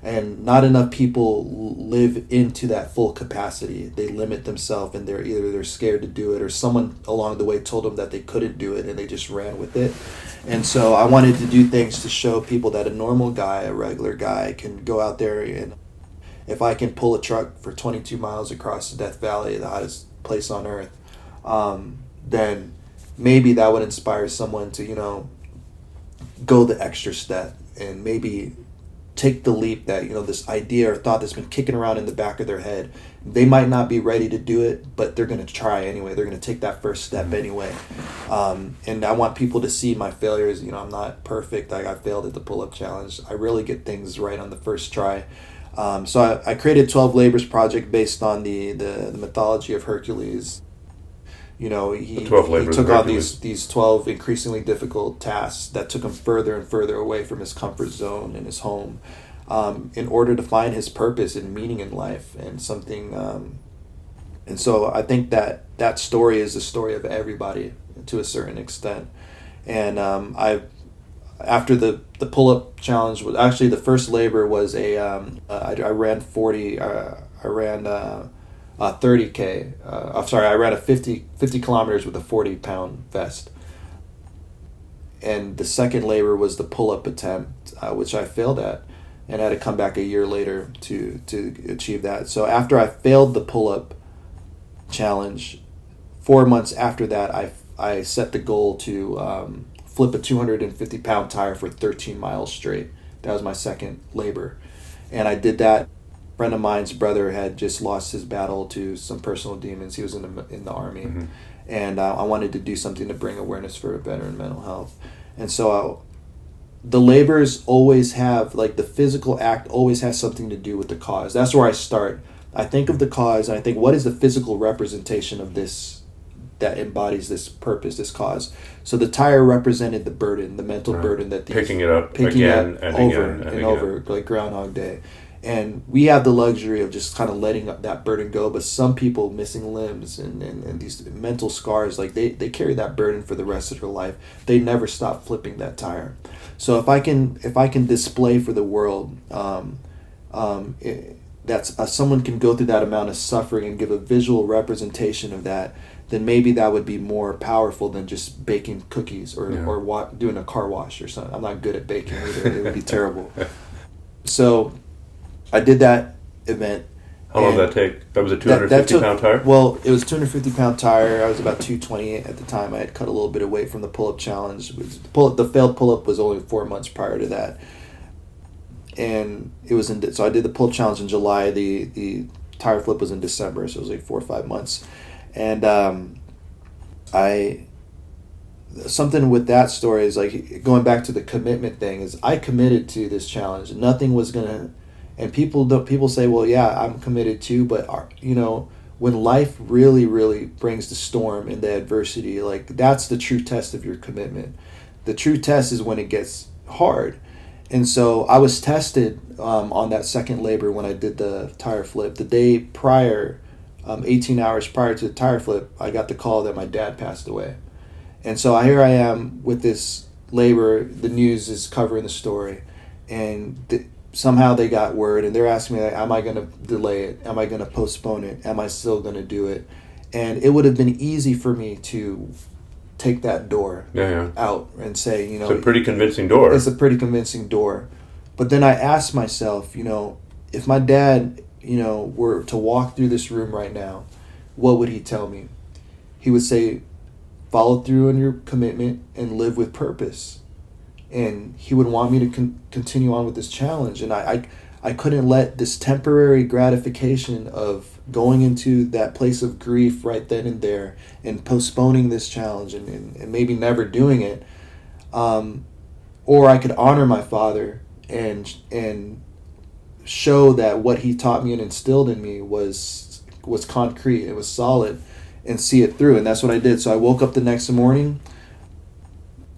And not enough people live into that full capacity. They limit themselves, and they're scared to do it, or someone along the way told them that they couldn't do it and they just ran with it. And so I wanted to do things to show people that a normal guy, a regular guy, can go out there, and if I can pull a truck for 22 miles across the Death Valley, the hottest place on earth, then maybe that would inspire someone to, you know, go the extra step and maybe take the leap that, you know, this idea or thought that's been kicking around in the back of their head. They might not be ready to do it, but they're going to try anyway. They're going to take that first step anyway. And I want people to see my failures. You know, I'm not perfect. I failed at the pull-up challenge. I really get things right on the first try. So I created 12 Labors Project based on the mythology of Hercules. You know, he took on these 12 increasingly difficult tasks that took him further and further away from his comfort zone and his home, in order to find his purpose and meaning in life and something. And so I think that story is the story of everybody to a certain extent. And after the pull-up challenge, was actually the first labor was I ran 30K. I ran a 50 kilometers with a 40-pound vest. And the second labor was the pull-up attempt, which I failed at, and I had to come back a year later to achieve that. So after I failed the pull-up challenge, 4 months after that, I set the goal to flip a 250-pound tire for 13 miles straight. That was my second labor. And I did that. A friend of mine's brother had just lost his battle to some personal demons. He was in the Army. Mm-hmm. And I wanted to do something to bring awareness for veteran mental health. And so the labors always have, like, the physical act always has something to do with the cause. That's where I start. I think of the cause, and I think, what is the physical representation of this that embodies this purpose, this cause? So the tire represented the burden, the mental burden that picking it up again and over, like Groundhog Day. And we have the luxury of just kind of letting that burden go, but some people, missing limbs and these mental scars, like they carry that burden for the rest of their life. They never stop flipping that tire. So if I can display for the world that's someone can go through that amount of suffering and give a visual representation of that, then maybe that would be more powerful than just baking cookies or doing a car wash or something. I'm not good at baking either. It would be terrible. So I did that event. How long did that take? That was a 250-pound tire? Well, it was a 250-pound tire. I was about 220 at the time. I had cut a little bit of weight from the pull-up challenge. The failed pull-up was only 4 months prior to that. And it was so I did the pull-up challenge in July. The tire flip was in December, so it was like 4 or 5 months. And something with that story is, like, going back to the commitment thing, is I committed to this challenge. Nothing was gonna, and people say, well, yeah, I'm committed too, but when life really, really brings the storm and the adversity, like, that's the true test of your commitment. The true test is when it gets hard. And so I was tested on that second labor when I did the tire flip. The day prior, 18 hours prior to the tire flip, I got the call that my dad passed away. And so here I am with this labor. The news is covering the story. And somehow they got word, and they're asking me, like, am I going to delay it? Am I going to postpone it? Am I still going to do it? And it would have been easy for me to take that door out and say, it's a pretty convincing door. It's a pretty convincing door. But then I asked myself, if my dad, were to walk through this room right now, what would he tell me? He would say, follow through on your commitment and live with purpose. And he would want me to continue on with this challenge. And I couldn't let this temporary gratification of going into that place of grief right then and there and postponing this challenge and maybe never doing it. Or I could honor my father and show that what he taught me and instilled in me was concrete, it was solid, and see it through. And that's what I did. So I woke up the next morning.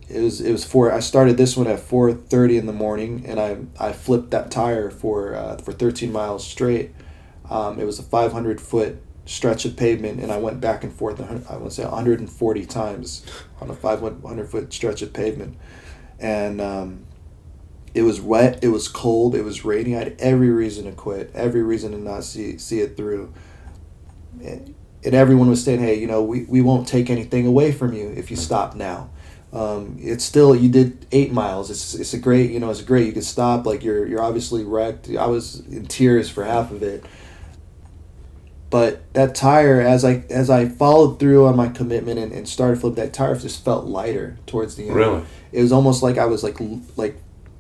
I started this one at 4:30 in the morning, and I flipped that tire for 13 miles straight. It was a 500-foot stretch of pavement, and I went back and forth, I would say 140 times on a 500-foot stretch of pavement. And it was wet, it was cold, it was raining. I had every reason to quit, every reason to not see it through. And everyone was saying, hey, we won't take anything away from you if you stop now. It's still, you did 8 miles. It's a great, it's great. You could stop. Like you're obviously wrecked. I was in tears for half of it. But that tire, as I followed through on my commitment and started flipping, that tire just felt lighter towards the end. Really? It was almost like I was like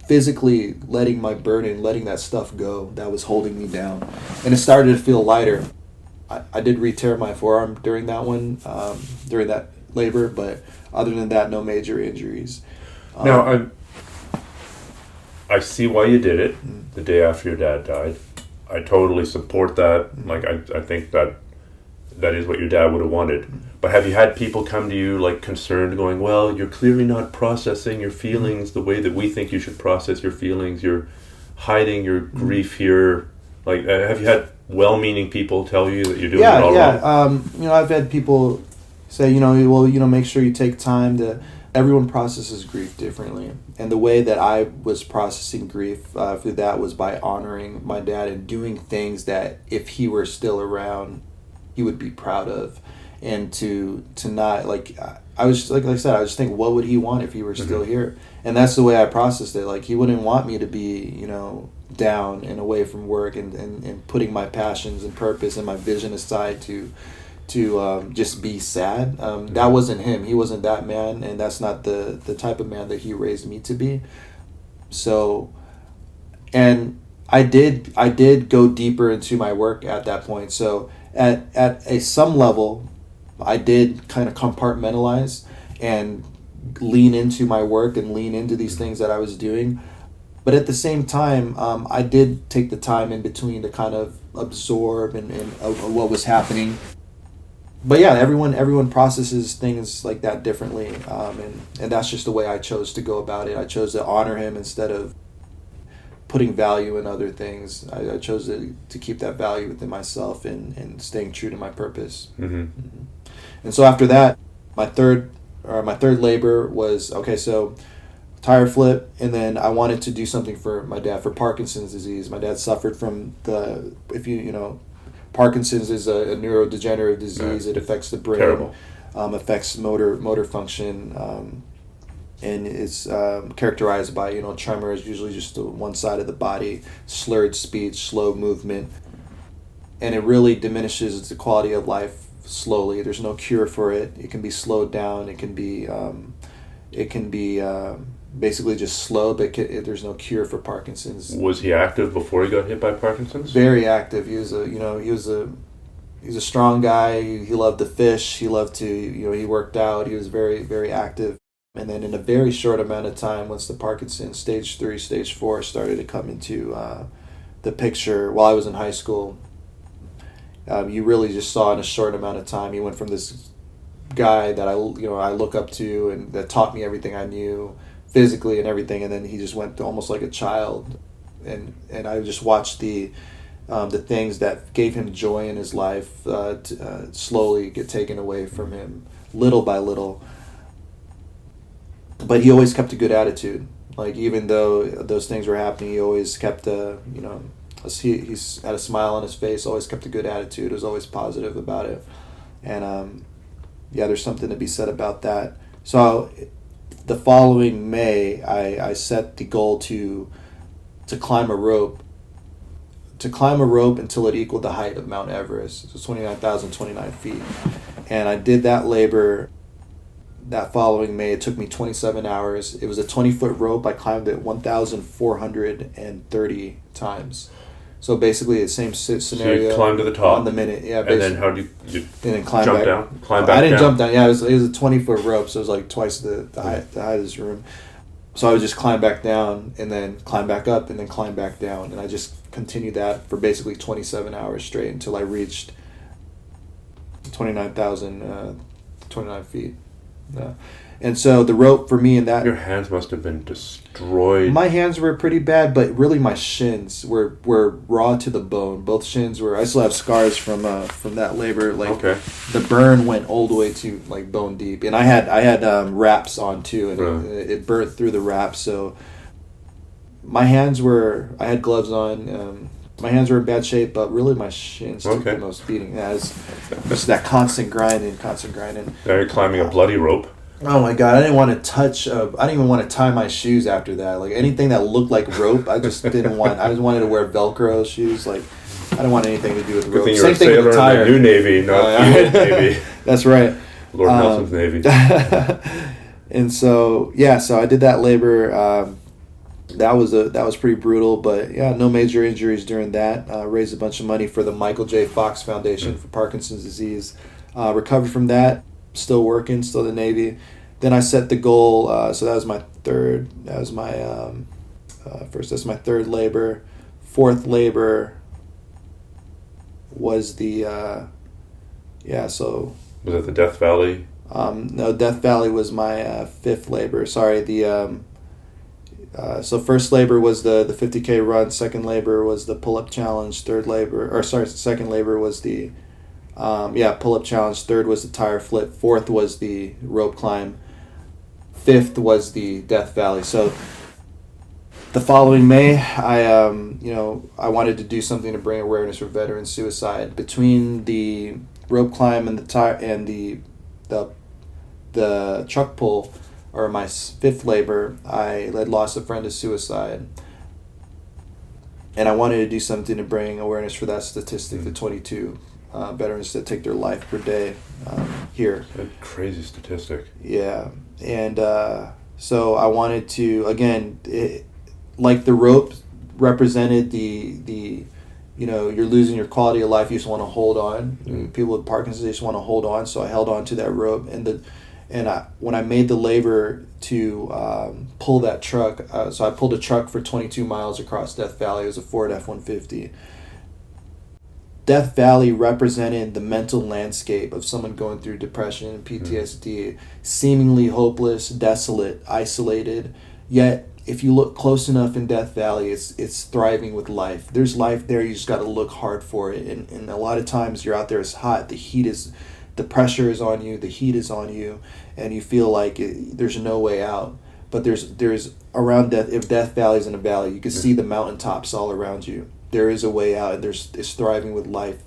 physically letting my burden, letting that stuff go that was holding me down, and it started to feel lighter. I did re-tear my forearm during that one, during that labor, but other than that, no major injuries. Now, I see why you did it the day after your dad died. I totally support that. Like, I think that is what your dad would have wanted. But have you had people come to you, like, concerned, going, well, you're clearly not processing your feelings the way that we think you should process your feelings. You're hiding your grief here. Like, have you had well-meaning people tell you that you're doing it all wrong? I've had people say, make sure you take time to... Everyone processes grief differently. And the way that I was processing grief through that was by honoring my dad and doing things that if he were still around, he would be proud of. And to not, like, I was, like I said, I was thinking, what would he want if he were still here? And that's the way I processed it. Like, he wouldn't want me to be, down and away from work and putting my passions and purpose and my vision aside to just be sad. That wasn't him. He wasn't that man, and that's not the type of man that he raised me to be. So, and I did go deeper into my work at that point. So at some level, I did kind of compartmentalize and lean into my work and lean into these things that I was doing. But at the same time, I did take the time in between to kind of absorb and what was happening. But yeah, everyone processes things like that differently, and that's just the way I chose to go about it. I chose to honor him instead of putting value in other things. I chose to keep that value within myself and staying true to my purpose. Mm-hmm. And so after that, my third labor was, okay, so tire flip, and then I wanted to do something for my dad for Parkinson's disease. My dad suffered from Parkinson's is a neurodegenerative disease. It affects the brain, affects motor function, and it's characterized by tremors, usually just to one side of the body, slurred speech, slow movement, and it really diminishes the quality of life slowly. There's no cure for it. It can be slowed down. It can be basically just slow, but there's no cure for Parkinson's. Was he active before he got hit by Parkinson's? Very active. He was a strong guy. He loved to fish. He loved to, he worked out. He was very, very active. And then in a very short amount of time, once the Parkinson's stage 3, stage 4 started to come into the picture while I was in high school, you really just saw in a short amount of time, he went from this guy that I look up to and that taught me everything I knew physically and everything, and then he just went to almost like a child, and I just watched the things that gave him joy in his life slowly get taken away from him, little by little. But he always kept a good attitude. Like, even though those things were happening, he always kept he's had a smile on his face, always kept a good attitude, was always positive about it. And there's something to be said about that. So the following May, I set the goal to climb a rope. To climb a rope until it equaled the height of Mount Everest. So 29,029 feet. And I did that labor that following May. It took me 27 hours. It was a 20-foot rope. I climbed it 1,430 times. So basically the same scenario. So you climbed to the top. On the minute, yeah. And then how do you and then climb jump back down? Climb back I didn't down? jump down. Yeah, it was a 20-foot rope, so it was like twice the height of this room. So I would just climb back down and then climb back up and then climb back down. And I just continued that for basically 27 hours straight until I reached 29,029 feet. Yeah. And so the rope for me in that... Your hands must have been destroyed. My hands were pretty bad, but really my shins were raw to the bone. Both shins were... I still have scars from that labor. Like, okay. The burn went all the way to like bone deep. And I had wraps on too, and it burnt through the wraps. So my hands were... I had gloves on. My hands were in bad shape, but really my shins took the most beating. Yeah, it's just that constant grinding. Now you're climbing a bloody rope. Oh my God! I didn't want to touch. I didn't even want to tie my shoes after that. Like anything that looked like rope, I just didn't want. I just wanted to wear Velcro shoes. Like I didn't want anything to do with rope. Same thing with the tire. New Navy, not the Navy. That's right. Lord Nelson's Navy. And so I did that labor. That was pretty brutal, but yeah, no major injuries during that. Raised a bunch of money for the Michael J. Fox Foundation for Parkinson's disease. Recovered from that. Still working, still in the Navy. Then I set the goal. So that was my third. That was my first. That's my third labor. Fourth labor was the So was it the Death Valley? No, Death Valley was my fifth labor. Sorry, so first labor was the 50K run. Second labor was the pull-up challenge. Second labor was the pull-up challenge. Third was the tire flip. Fourth was the rope climb. Fifth was the Death Valley. So the following May, I wanted to do something to bring awareness for veteran suicide. Between the rope climb and the tire and the truck pull, or my fifth labor, I had lost a friend to suicide. And I wanted to do something to bring awareness for that statistic, the 22 veterans that take their life per day here. A crazy statistic. Yeah. And so I wanted to, again, like the rope represented the you're losing your quality of life, you just want to hold on. People with Parkinson's, they just want to hold on, so I held on to that rope. When I made the labor to pull that truck, so I pulled a truck for 22 miles across Death Valley. It was a Ford F-150. Death Valley represented the mental landscape of someone going through depression and PTSD, seemingly hopeless, desolate, isolated. Yet, if you look close enough in Death Valley, it's thriving with life. There's life there. You just got to look hard for it. And a lot of times you're out there, it's hot. The pressure is on you. The heat is on you, and you feel like there's no way out. But there's around Death. If Death Valley's in a valley, you can see the mountaintops all around you. There is a way out, and it's thriving with life.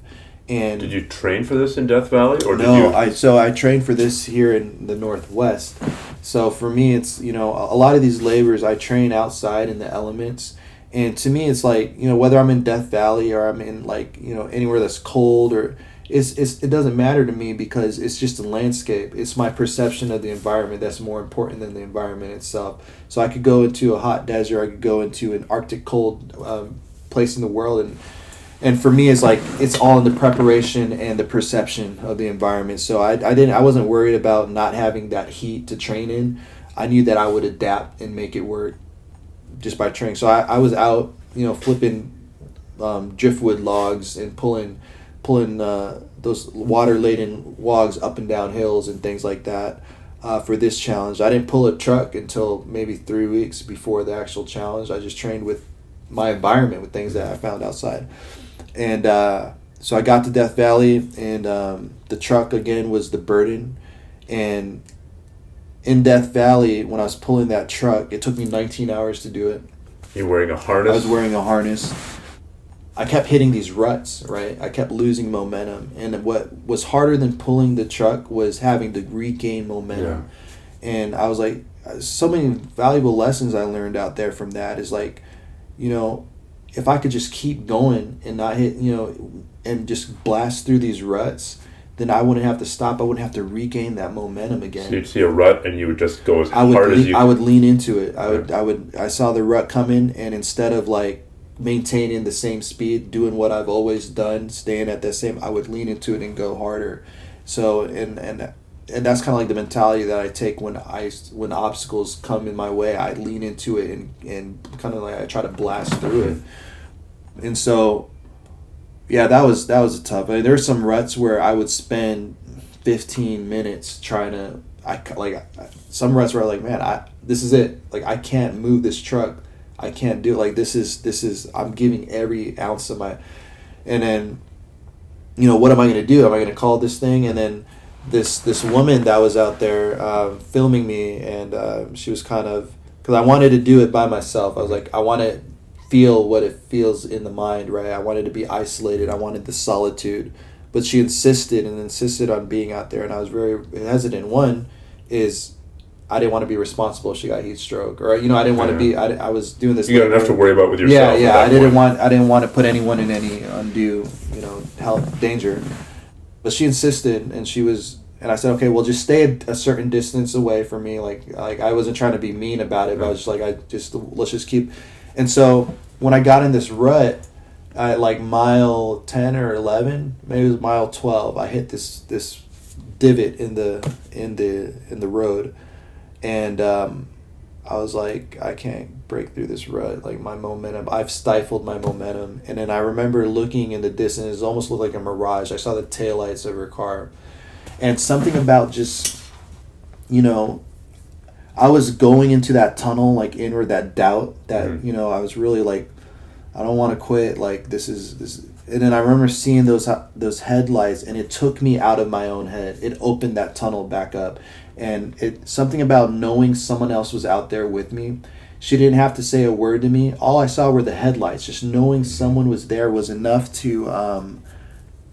And did you train for this in Death Valley, or no? I trained for this here in the Northwest. So for me, it's a lot of these labors I train outside in the elements, and to me, it's like whether I'm in Death Valley or I'm in anywhere that's cold or it doesn't matter to me, because it's just a landscape. It's my perception of the environment that's more important than the environment itself. So I could go into a hot desert, I could go into an Arctic cold place in the world, and for me, it's like it's all in the preparation and the perception of the environment. So I wasn't worried about not having that heat to train in. I knew that I would adapt and make it work just by training. So I was out, flipping driftwood logs and pulling those water-laden logs up and down hills and things like that for this challenge. I didn't pull a truck until maybe 3 weeks before the actual challenge. I just trained with my environment, with things that I found outside. And so I got to Death Valley, and the truck, again, was the burden. And in Death Valley, when I was pulling that truck, it took me 19 hours to do it. You're wearing a harness? I was wearing a harness. I kept hitting these ruts, right? I kept losing momentum. And what was harder than pulling the truck was having to regain momentum. Yeah. And I was like, so many valuable lessons I learned out there from that is like, you know, if I could just keep going and not hit, you know, and just blast through these ruts, then I wouldn't have to stop. I wouldn't have to regain that momentum again. So you'd see a rut and you would just go as hard as you. I would lean into it. I saw the rut coming, and instead of like maintaining the same speed, doing what I've always done, staying at the same, I would lean into it and go harder. So and that's kind of like the mentality that I take when obstacles come in my way. I lean into it and kind of like I try to blast through it. And so, yeah, that was a tough. I mean, there's some ruts where I would spend 15 minutes trying to. Some ruts where I'm like, man, this is it. Like, I can't move this truck. I can't do it. Like, this is. I'm giving every ounce of my. And then, you know, what am I going to do? Am I going to call this thing? And then this woman that was out there filming me, and she was kind of, because I wanted to do it by myself. I was like, I want to feel what it feels in the mind, right? I wanted to be isolated. I wanted the solitude. But she insisted on being out there, and I was very hesitant. One is I didn't want to be responsible if she got heat stroke, or, you know, I didn't want to be. I was doing this. You got enough to worry about with yourself. Yeah. I didn't want to put anyone in any undue, you know, health danger. But she insisted, and I said, okay, well, just stay a certain distance away from me. Like I wasn't trying to be mean about it, but I was just like, let's just keep. And so when I got in this rut, at like mile 10 or 11, maybe it was mile 12, I hit this divot in the road, and I was like, I can't break through this rut. Like, my momentum, I've stifled my momentum. And then I remember looking in the distance, it almost looked like a mirage. I saw the taillights of her car, and something about just, you know, I was going into that tunnel, like inward, that doubt that, you know, I was really like, I don't want to quit. Like, this is. And then I remember seeing those headlights, and it took me out of my own head. It opened that tunnel back up, and something about knowing someone else was out there with me. She didn't have to say a word to me. All I saw were the headlights. Just knowing someone was there was enough to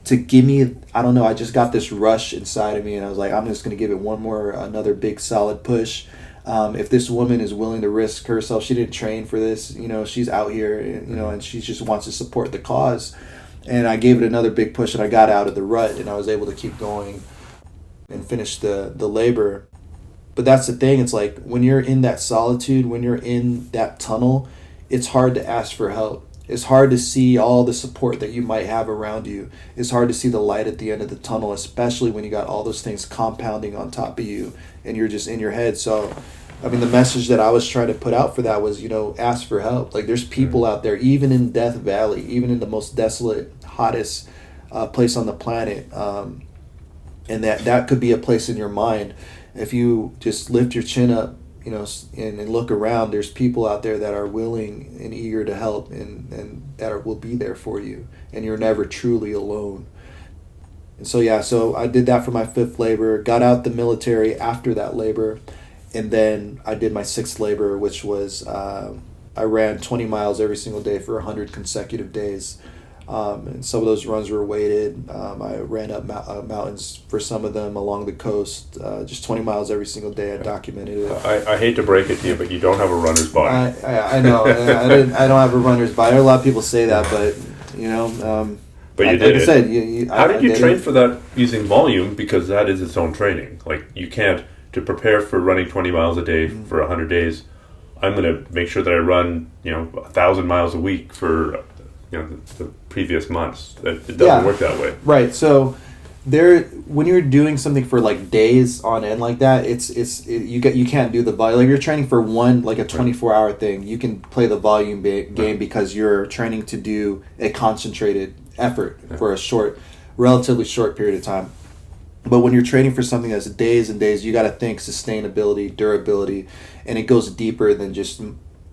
give me, I don't know, I just got this rush inside of me, and I was like, I'm just going to give it another big solid push. If this woman is willing to risk herself, she didn't train for this, you know, she's out here, you know, and she just wants to support the cause. And I gave it another big push, and I got out of the rut, and I was able to keep going and finish the labor. But that's the thing, it's like, when you're in that solitude, when you're in that tunnel, it's hard to ask for help. It's hard to see all the support that you might have around you. It's hard to see the light at the end of the tunnel, especially when you got all those things compounding on top of you and you're just in your head. So, I mean, the message that I was trying to put out for that was, you know, ask for help. Like, there's people out there, even in Death Valley, even in the most desolate, hottest place on the planet. And that could be a place in your mind. If you just lift your chin up, you know, and look around, there's people out there that are willing and eager to help, and that will be there for you, and you're never truly alone. And so, yeah, so I did that for my 5th labor, got out the military after that labor, and then I did my 6th labor, which was I ran 20 miles every single day for 100 consecutive days. And some of those runs were weighted. I ran up mountains for some of them along the coast, just 20 miles every single day. I documented it. I hate to break it to you, but you don't have a runner's body. I know. I don't have a runner's body. A lot of people say that, but, you know. But you did it. How did you train for that using volume? Because that is its own training. Like, you can't, to prepare for running 20 miles a day for 100 days, I'm going to make sure that I run, you know, 1,000 miles a week for, you know, the previous months. It doesn't work that way. Right. So when you're doing something for like days on end like that, you can't do the volume. Like, you're training for like a 24-hour thing. You can play the volume game because you're training to do a concentrated effort for a relatively short period of time. But when you're training for something that's days and days, you got to think sustainability, durability, and it goes deeper than just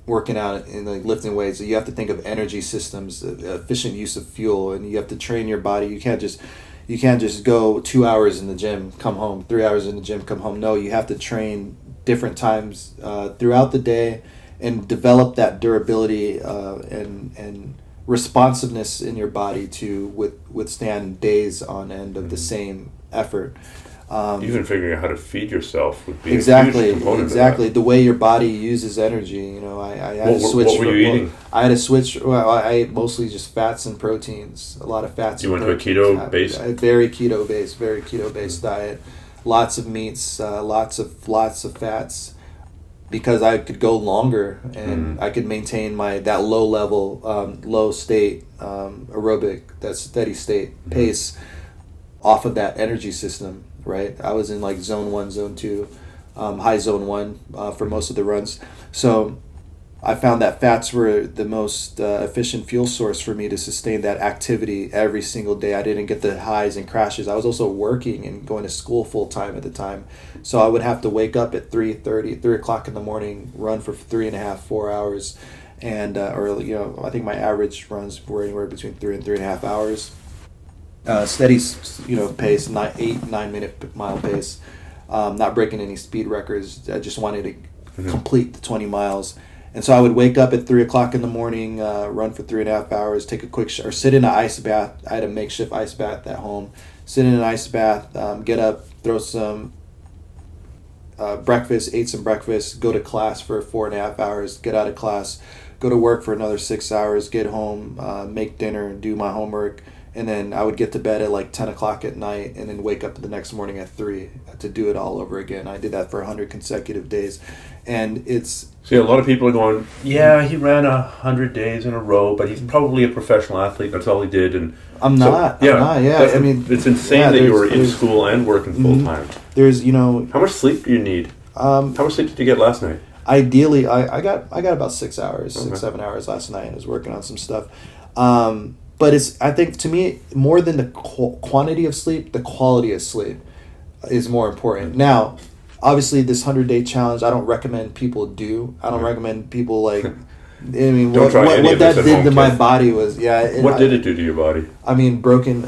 working out and like lifting weights. So you have to think of energy systems, efficient use of fuel, and you have to train your body. You can't just go 2 hours in the gym, come home, 3 hours in the gym, come home. No, you have to train different times throughout the day and develop that durability and responsiveness in your body to withstand days on end of the same effort. Even figuring out how to feed yourself would be exactly, a huge component exactly. of that. The way your body uses energy. You know, I had to switch. What were you eating? I had to switch. Well, I ate mostly just fats and proteins. A lot of fats. You and went to a proteins. keto base? Very keto based diet. Lots of meats, lots of fats, because I could go longer and I could maintain that low level, low state aerobic, that steady state pace off of that energy system. Right, I was in like zone 1, zone 2, high zone 1 for most of the runs. So I found that fats were the most efficient fuel source for me to sustain that activity every single day. I didn't get the highs and crashes. I was also working and going to school full time at the time. So I would have to wake up at 3 o'clock in the morning, run for 3.5, 4 hours. And, I think my average runs were anywhere between 3 and 3.5 hours. Steady, pace, 8-9 minute mile pace. Not breaking any speed records. I just wanted to complete the 20 miles. And so I would wake up at 3 o'clock in the morning, run for 3.5 hours, take a quick or sit in an ice bath. I had a makeshift ice bath at home. Sit in an ice bath, get up, throw some breakfast, ate some breakfast, go to class for 4.5 hours, get out of class, go to work for another 6 hours, get home, make dinner, do my homework. And then I would get to bed at like 10 o'clock at night and then wake up the next morning at 3 to do it all over again. I did that for 100 consecutive days. And it's... See, a lot of people are going, yeah, he ran 100 days in a row, but he's probably a professional athlete. That's all he did. And I'm not. I mean... It's insane that you were in school and working full time. There's, How much sleep do you need? How much sleep did you get last night? Ideally, I got about 6 hours, 6-7 hours last night. I was working on some stuff. But I think to me, more than the quantity of sleep, the quality of sleep is more important. Now, obviously, this 100-day challenge, I don't recommend people do. I don't recommend people what that did to my body was, What did it do to your body? I mean, broken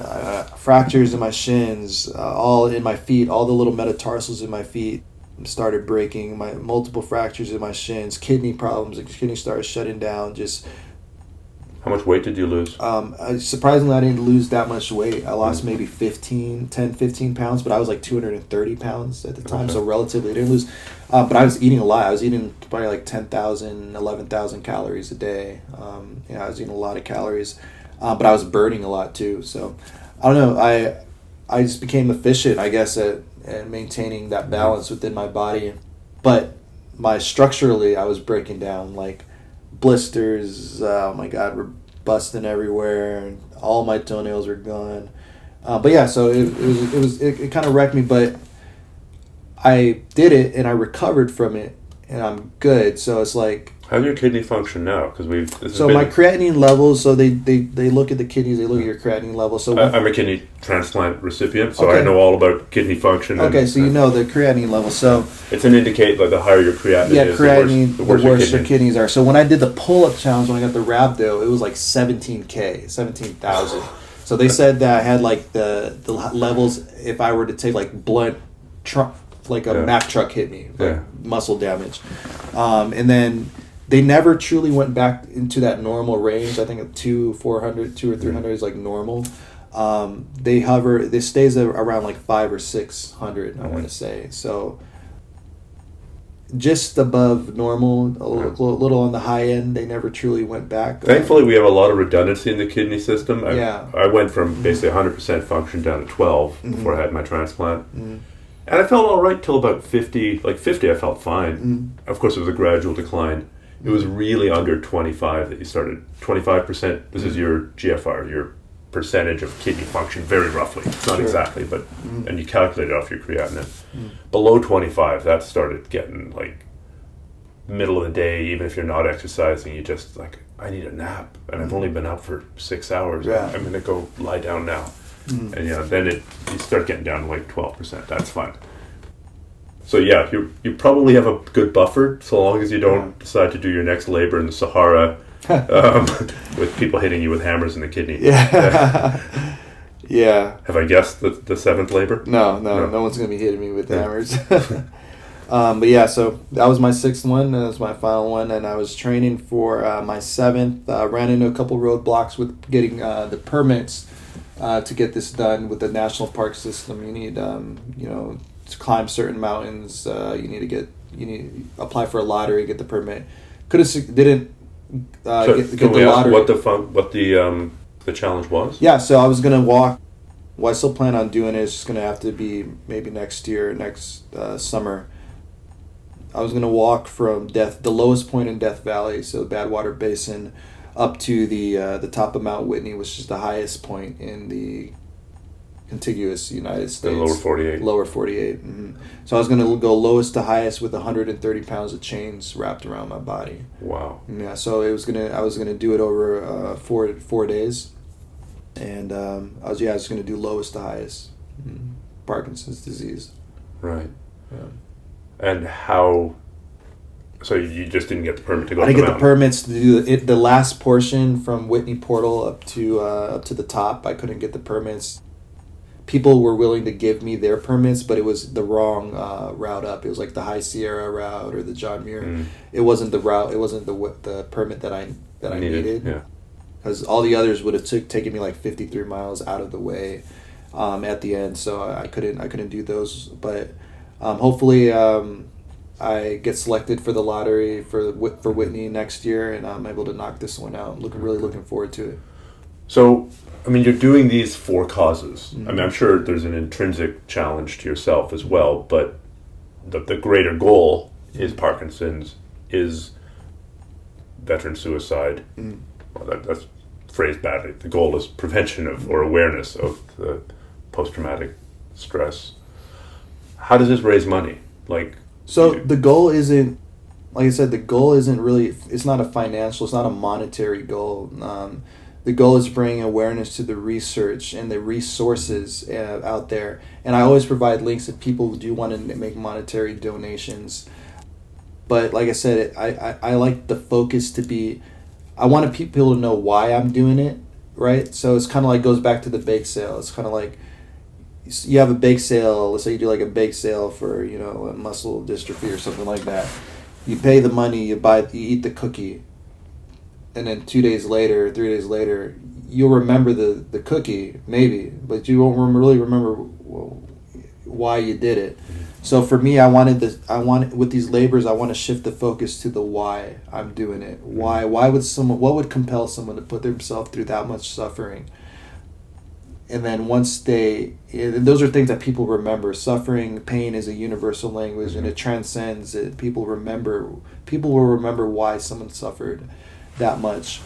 fractures in my shins, all in my feet, all the little metatarsals in my feet started breaking, my multiple fractures in my shins, kidney problems, the kidney started shutting down, just... How much weight did you lose? Surprisingly, I didn't lose that much weight. I lost maybe 15 pounds, but I was like 230 pounds at the time, so relatively I didn't lose. But I was eating a lot. I was eating probably like 10,000, 11,000 calories a day. I was eating a lot of calories, but I was burning a lot too. So I don't know. I just became efficient, I guess, at maintaining that balance within my body. But structurally, I was breaking down, like blisters, oh my god, were busting everywhere, and all my toenails were gone. But yeah, so it kind of wrecked me, but I did it and I recovered from it and I'm good. So it's like, how's your kidney function now? Because my creatinine levels. So they look at the kidneys. They look at your creatinine levels. So I'm a kidney transplant recipient, so I know all about kidney function. Okay, so you know the creatinine level. So it's an indicator that the higher your creatinine is, creatinine, the worse your kidneys are. So when I did the pull-up challenge, when I got the rhabdo, it was like 17,000. So they said that I had like the levels if I were to take like blunt truck, like a Mack truck hit me, like muscle damage, and then. They never truly went back into that normal range. I think a 200 or 300 is like normal. They stays around like 500 or 600, I want to say. So just above normal, a little on the high end. They never truly went back. Thankfully, we have a lot of redundancy in the kidney system. I went from basically 100% function down to 12 before I had my transplant. And I felt all right till about 50. Like 50, I felt fine. Of course, it was a gradual decline. It was really under 25 that you started. 25%, this is your GFR, your percentage of kidney function, very roughly. Not exactly, but and you calculate it off your creatinine. Below 25, that started getting like middle of the day, even if you're not exercising, you just like, I need a nap. And I've only been up for 6 hours. I'm going to go lie down now. And then you start getting down to like 12%. That's fine. So yeah, you probably have a good buffer so long as you don't decide to do your next labor in the Sahara with people hitting you with hammers in the kidney. Yeah. Have I guessed the seventh labor? No one's going to be hitting me with hammers. But yeah, so that was my 6th one. That was my final one, and I was training for my 7th. Ran into a couple roadblocks with getting the permits to get this done with the national park system. You need, to climb certain mountains. You need to apply for a lottery, get the permit. Didn't get the lottery. What the challenge was? Yeah, so I was gonna walk. Well, I still plan on doing it. It's just gonna have to be maybe next summer. I was gonna walk from the lowest point in Death Valley, so the Badwater Basin, up to the top of Mount Whitney, which is the highest point in the contiguous United States. The lower 48. Lower 48. Mm-hmm. So I was gonna go lowest to highest with 130 pounds of chains wrapped around my body. Wow. Yeah. So I was gonna do it over 4 days, and I was gonna do lowest to highest. Parkinson's disease. Right. Yeah. And how? So you just didn't get the permit to go. I didn't get the permits to do the last portion from Whitney Portal up to the top. I couldn't get the permits. People were willing to give me their permits, but it was the wrong route up. It was like the High Sierra route or the John Muir. It wasn't the route. It wasn't the permit that I needed. Yeah. Because all the others would have taken me like 53 miles out of the way at the end, so I couldn't do those. But hopefully I get selected for the lottery for Whitney next year, and I'm able to knock this one out. I'm really looking forward to it. So, I mean, you're doing these for causes. I mean, I'm sure there's an intrinsic challenge to yourself as well, but the greater goal is Parkinson's, is veteran suicide. Well, that's phrased badly. The goal is prevention of or awareness of the post-traumatic stress. How does this raise money? The goal isn't, like I said, the goal isn't really, it's not a monetary goal. The goal is bringing awareness to the research and the resources out there. And I always provide links if people do want to make monetary donations. But like I said, I like the focus to be, I want people to know why I'm doing it, right? So it's kind of like, goes back to the bake sale. It's kind of like, you have a bake sale, let's say you do like a bake sale for, a muscle dystrophy or something like that. You pay the money, you eat the cookie. And then 3 days later, you'll remember the cookie, maybe, but you won't really remember why you did it. So for me, with these labors, I want to shift the focus to the why I'm doing it. Why what would compel someone to put themselves through that much suffering? And then those are things that people remember. Suffering, pain is a universal language, and it transcends it. People will remember why someone suffered that much.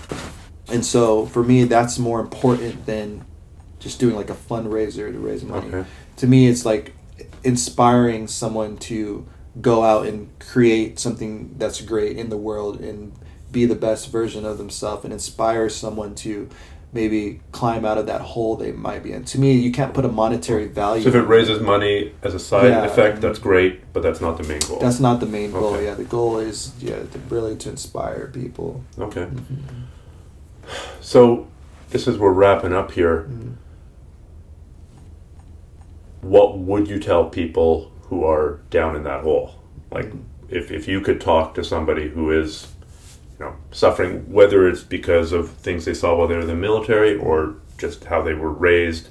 And so for me, that's more important than just doing like a fundraiser to raise money. Okay. To me, it's like inspiring someone to go out and create something that's great in the world and be the best version of themselves, and inspire someone to maybe climb out of that hole they might be in. To me, you can't put a monetary value. So if it raises money as a side effect, that's great, but that's not the main goal. That's not the main goal. Okay. Yeah, the goal is to inspire people. Okay. Mm-hmm. So this is, we're wrapping up here. Mm-hmm. What would you tell people who are down in that hole? Like, if you could talk to somebody who is, suffering, whether it's because of things they saw while they were in the military or just how they were raised,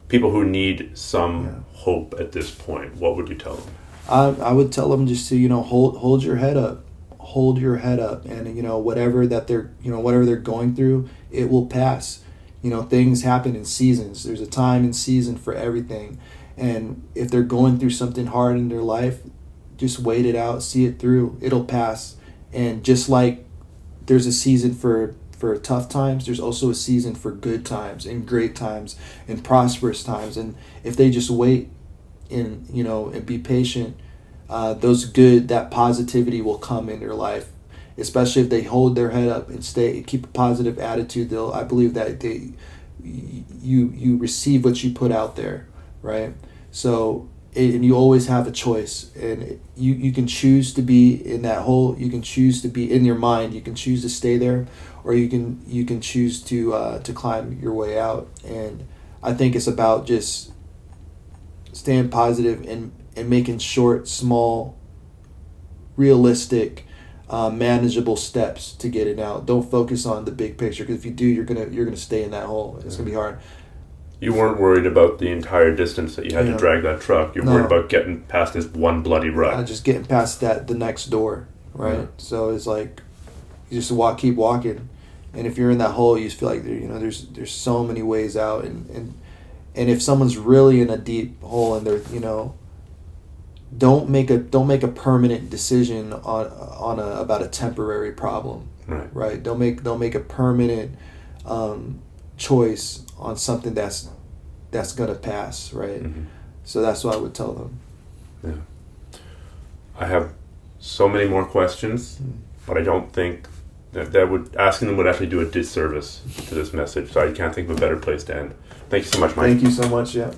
people who need some hope at this point, what would you tell them? I would tell them just to, hold your head up. Hold your head up, and whatever they're going through, it will pass. Things happen in seasons. There's a time and season for everything. And if they're going through something hard in their life, just wait it out, see it through. It'll pass. And just like there's a season for tough times, there's also a season for good times and great times and prosperous times. And if they just wait and be patient, that positivity will come in their life, especially if they hold their head up and keep a positive attitude. I believe that you receive what you put out there, right? So, and you always have a choice, and you can choose to be in that hole. You can choose to be in your mind. You can choose to stay there, or you can choose to climb your way out. And I think it's about just staying positive and making short, small realistic, manageable steps to get it out. Don't focus on the big picture, because if you do, you're gonna stay in that hole. It's gonna be hard. You weren't worried about the entire distance that you had to drag that truck. You're worried about getting past this one bloody rut. Just getting past the next door, right? Yeah. So it's like you just keep walking, and if you're in that hole, you just feel like there's so many ways out, and if someone's really in a deep hole and they're don't make a permanent decision on about a temporary problem, right? Don't make a permanent choice on something that's gonna pass, right? Mm-hmm. So that's what I would tell them. Yeah. I have so many more questions, but I don't think that asking them would actually do a disservice to this message. So I can't think of a better place to end. Thank you so much, Mike. Thank you so much. Yeah.